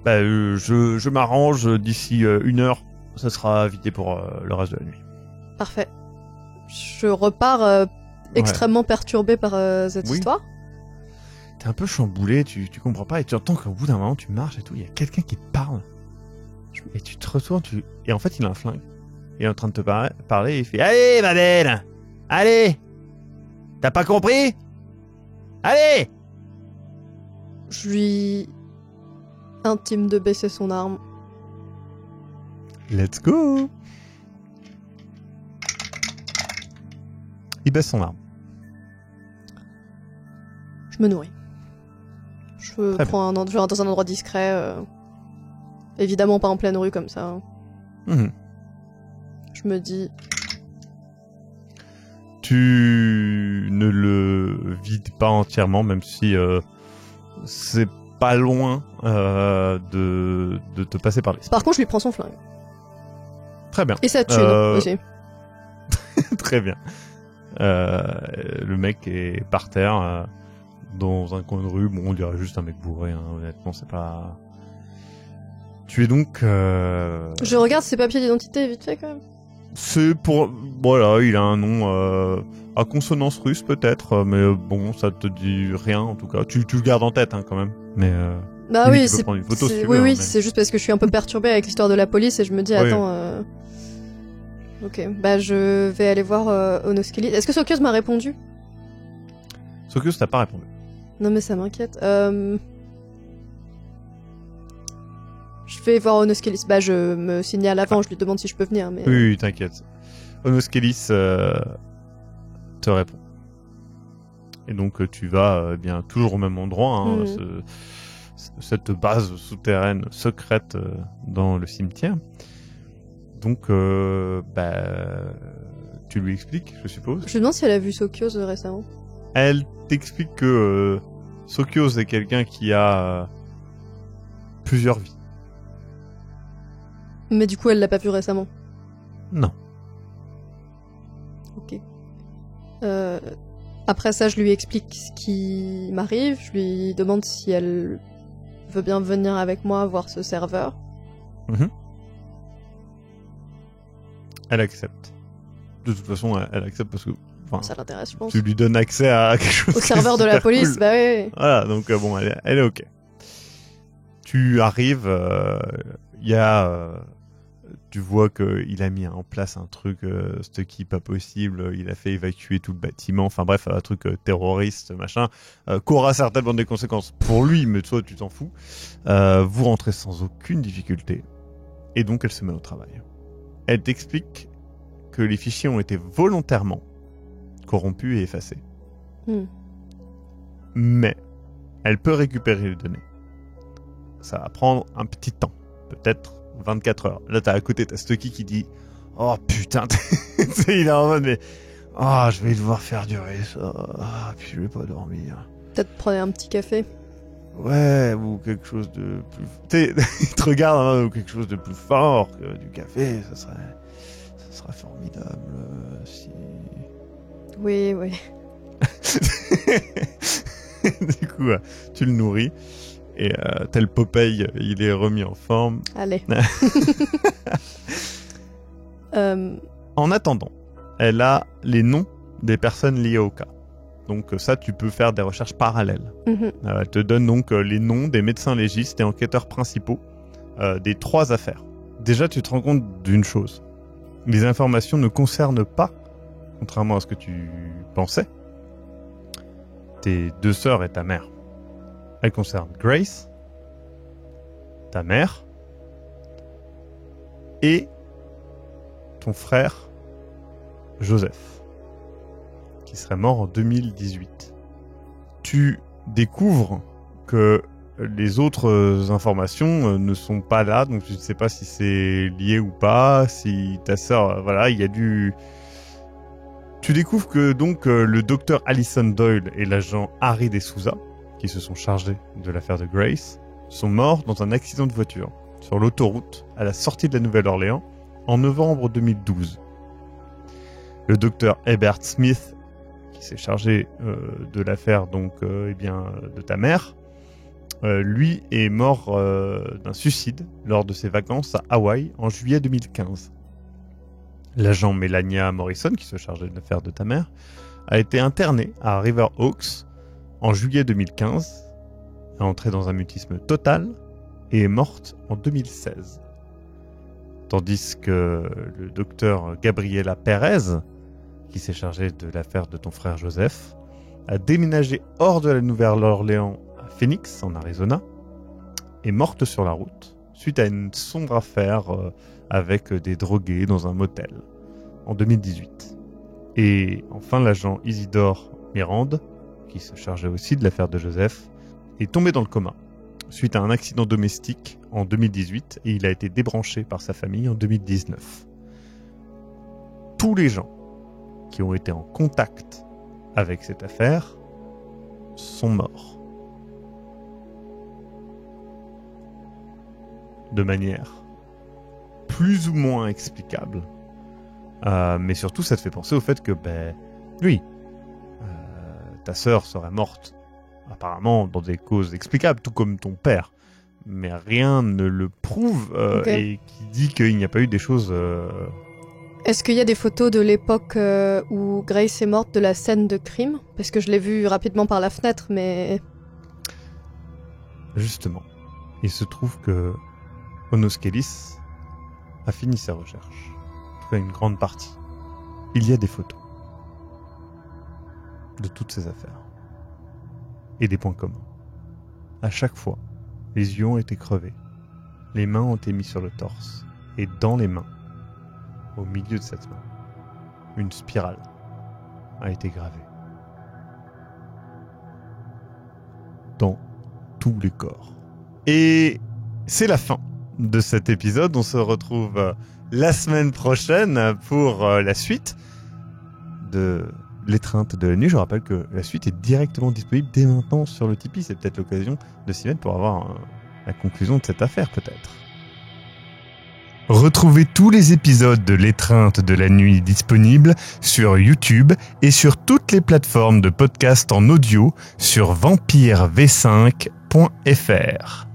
Speaker 1: Je m'arrange d'ici 1 heure. Ça sera vidé pour le reste de la nuit.
Speaker 2: Parfait. Je repars extrêmement perturbé par cette histoire.
Speaker 1: T'es un peu chamboulé, tu comprends pas, et tu entends qu'au bout d'un moment tu marches et tout, il y a quelqu'un qui te parle. Et tu te retournes, et en fait il a un flingue. Il est en train de te parler, et il fait « Allez ma belle! Allez! T'as pas compris? Allez !»
Speaker 2: Je lui intime de baisser son arme.
Speaker 1: Let's go! Il baisse son arme.
Speaker 2: Je me nourris. Je vais dans un endroit discret. Évidemment pas en pleine rue comme ça. Hein.
Speaker 1: Mhm.
Speaker 2: Je me dis...
Speaker 1: Tu ne le vides pas entièrement, même si c'est pas loin de te passer par l'esprit.
Speaker 2: Par contre, je lui prends son flingue.
Speaker 1: Très bien.
Speaker 2: Et sa thune aussi.
Speaker 1: Très bien. Le mec est par terre, dans un coin de rue. Bon, on dirait juste un mec bourré, hein. Honnêtement, c'est pas... Tu es donc...
Speaker 2: Je regarde ses papiers d'identité vite fait quand même.
Speaker 1: C'est pour... Voilà, il a un nom à consonance russe peut-être, mais bon, ça te dit rien en tout cas. Tu le gardes en tête hein, quand même. Mais
Speaker 2: bah oui,
Speaker 1: tu peux prendre une photo si tu
Speaker 2: oui,
Speaker 1: veux,
Speaker 2: oui,
Speaker 1: hein,
Speaker 2: c'est juste parce que je suis un peu perturbée avec l'histoire de la police et je me dis,
Speaker 1: Oui.
Speaker 2: attends... Ok, bah je vais aller voir Onoskelis. Est-ce que Sokios m'a répondu?
Speaker 1: Sokios t'as pas répondu.
Speaker 2: Non mais ça m'inquiète. Je vais voir Onoskelis. Bah je me signale avant, je lui demande si je peux venir. Mais...
Speaker 1: Oui, t'inquiète. Onoskelis te répond. Et donc tu vas bien toujours au même endroit, hein, cette base souterraine secrète dans le cimetière. Donc tu lui expliques, je suppose.
Speaker 2: Je lui demande si elle a vu Sokios récemment.
Speaker 1: Elle t'explique que Sokios est quelqu'un qui a plusieurs vies.
Speaker 2: Mais du coup, elle l'a pas vu récemment.
Speaker 1: Non.
Speaker 2: Ok. Après ça, je lui explique ce qui m'arrive. Je lui demande si elle veut bien venir avec moi voir ce serveur.
Speaker 1: Mm-hmm. Elle accepte. De toute façon, elle accepte parce que...
Speaker 2: Ça l'intéresse, je pense.
Speaker 1: Tu lui donnes accès à quelque chose.
Speaker 2: Au serveur de la police,
Speaker 1: cool.
Speaker 2: bah oui.
Speaker 1: Voilà, donc bon, elle est ok. Tu arrives, tu vois qu'il a mis en place un truc, Stucky pas possible, il a fait évacuer tout le bâtiment, enfin bref, un truc terroriste, machin, qu'aura certainement des conséquences pour lui, mais toi tu t'en fous. Vous rentrez sans aucune difficulté, et donc elle se met au travail. Elle t'explique que les fichiers ont été volontairement corrompus et effacés. Mais elle peut récupérer les données. Ça va prendre un petit temps, peut-être 24 heures. Là, t'as à côté, t'as Stucky qui dit « Oh putain !» Il est en mode « Mais oh, je vais devoir faire durer ça. Puis je vais pas dormir. »
Speaker 2: Peut-être prendre un petit café.
Speaker 1: Ouais, ou quelque chose de plus... Tu sais, il te regarde, hein, ou quelque chose de plus fort que du café. Ça serait formidable si...
Speaker 2: Oui, oui.
Speaker 1: Du coup, tu le nourris. Et tel Popeye, il est remis en forme.
Speaker 2: Allez.
Speaker 1: En attendant, elle a les noms des personnes liées au cas. Donc ça, tu peux faire des recherches parallèles. Elle te donne donc les noms des médecins légistes et enquêteurs principaux des 3 affaires. Déjà, tu te rends compte d'une chose. Les informations ne concernent pas, contrairement à ce que tu pensais, tes 2 sœurs et ta mère. Elles concernent Grace, ta mère, et ton frère Joseph, qui serait mort en 2018. Tu découvres que les autres informations ne sont pas là, donc tu ne sais pas si c'est lié ou pas, si ta sœur... Voilà, il y a du... Tu découvres que donc le docteur Allison Doyle et l'agent Harry De Souza, qui se sont chargés de l'affaire de Grace, sont morts dans un accident de voiture sur l'autoroute à la sortie de la Nouvelle-Orléans en novembre 2012. Le docteur Herbert Smith, qui s'est chargé de l'affaire donc de ta mère, lui est mort d'un suicide lors de ses vacances à Hawaï en juillet 2015. L'agent Melania Morrison, qui se chargeait de l'affaire de ta mère, a été internée à River Oaks en juillet 2015, est entrée dans un mutisme total et est morte en 2016. Tandis que le docteur Gabriela Perez, qui s'est chargé de l'affaire de ton frère Joseph, a déménagé hors de la Nouvelle-Orléans à Phoenix, en Arizona, est morte sur la route suite à une sombre affaire avec des drogués dans un motel en 2018. Et enfin, l'agent Isidore Mirande, qui se chargeait aussi de l'affaire de Joseph, est tombé dans le coma suite à un accident domestique en 2018 et il a été débranché par sa famille en 2019. Tous les gens qui ont été en contact avec cette affaire sont morts. De manière plus ou moins explicable. Mais surtout, ça te fait penser au fait que, oui, ta sœur serait morte apparemment dans des causes explicables, tout comme ton père. Mais rien ne le prouve et qui dit qu'il n'y a pas eu des choses...
Speaker 2: Est-ce qu'il y a des photos de l'époque où Grace est morte de la scène de crime ? Parce que je l'ai vue rapidement par la fenêtre, mais...
Speaker 1: Justement, il se trouve que Onoskelis a fini sa recherche. En tout cas, une grande partie. Il y a des photos de toutes ces affaires. Et des points communs. À chaque fois, les yeux ont été crevés, les mains ont été mises sur le torse, et dans les mains, au milieu de cette main, une spirale a été gravée. Dans tous les corps. Et c'est la fin de cet épisode. On se retrouve la semaine prochaine pour la suite de l'étreinte de la nuit. Je rappelle que la suite est directement disponible dès maintenant sur le Tipeee. C'est peut-être l'occasion de s'y mettre pour avoir la conclusion de cette affaire, peut-être. Retrouvez tous les épisodes de l'étreinte de la nuit disponibles sur YouTube et sur toutes les plateformes de podcast en audio sur vampirv5.fr.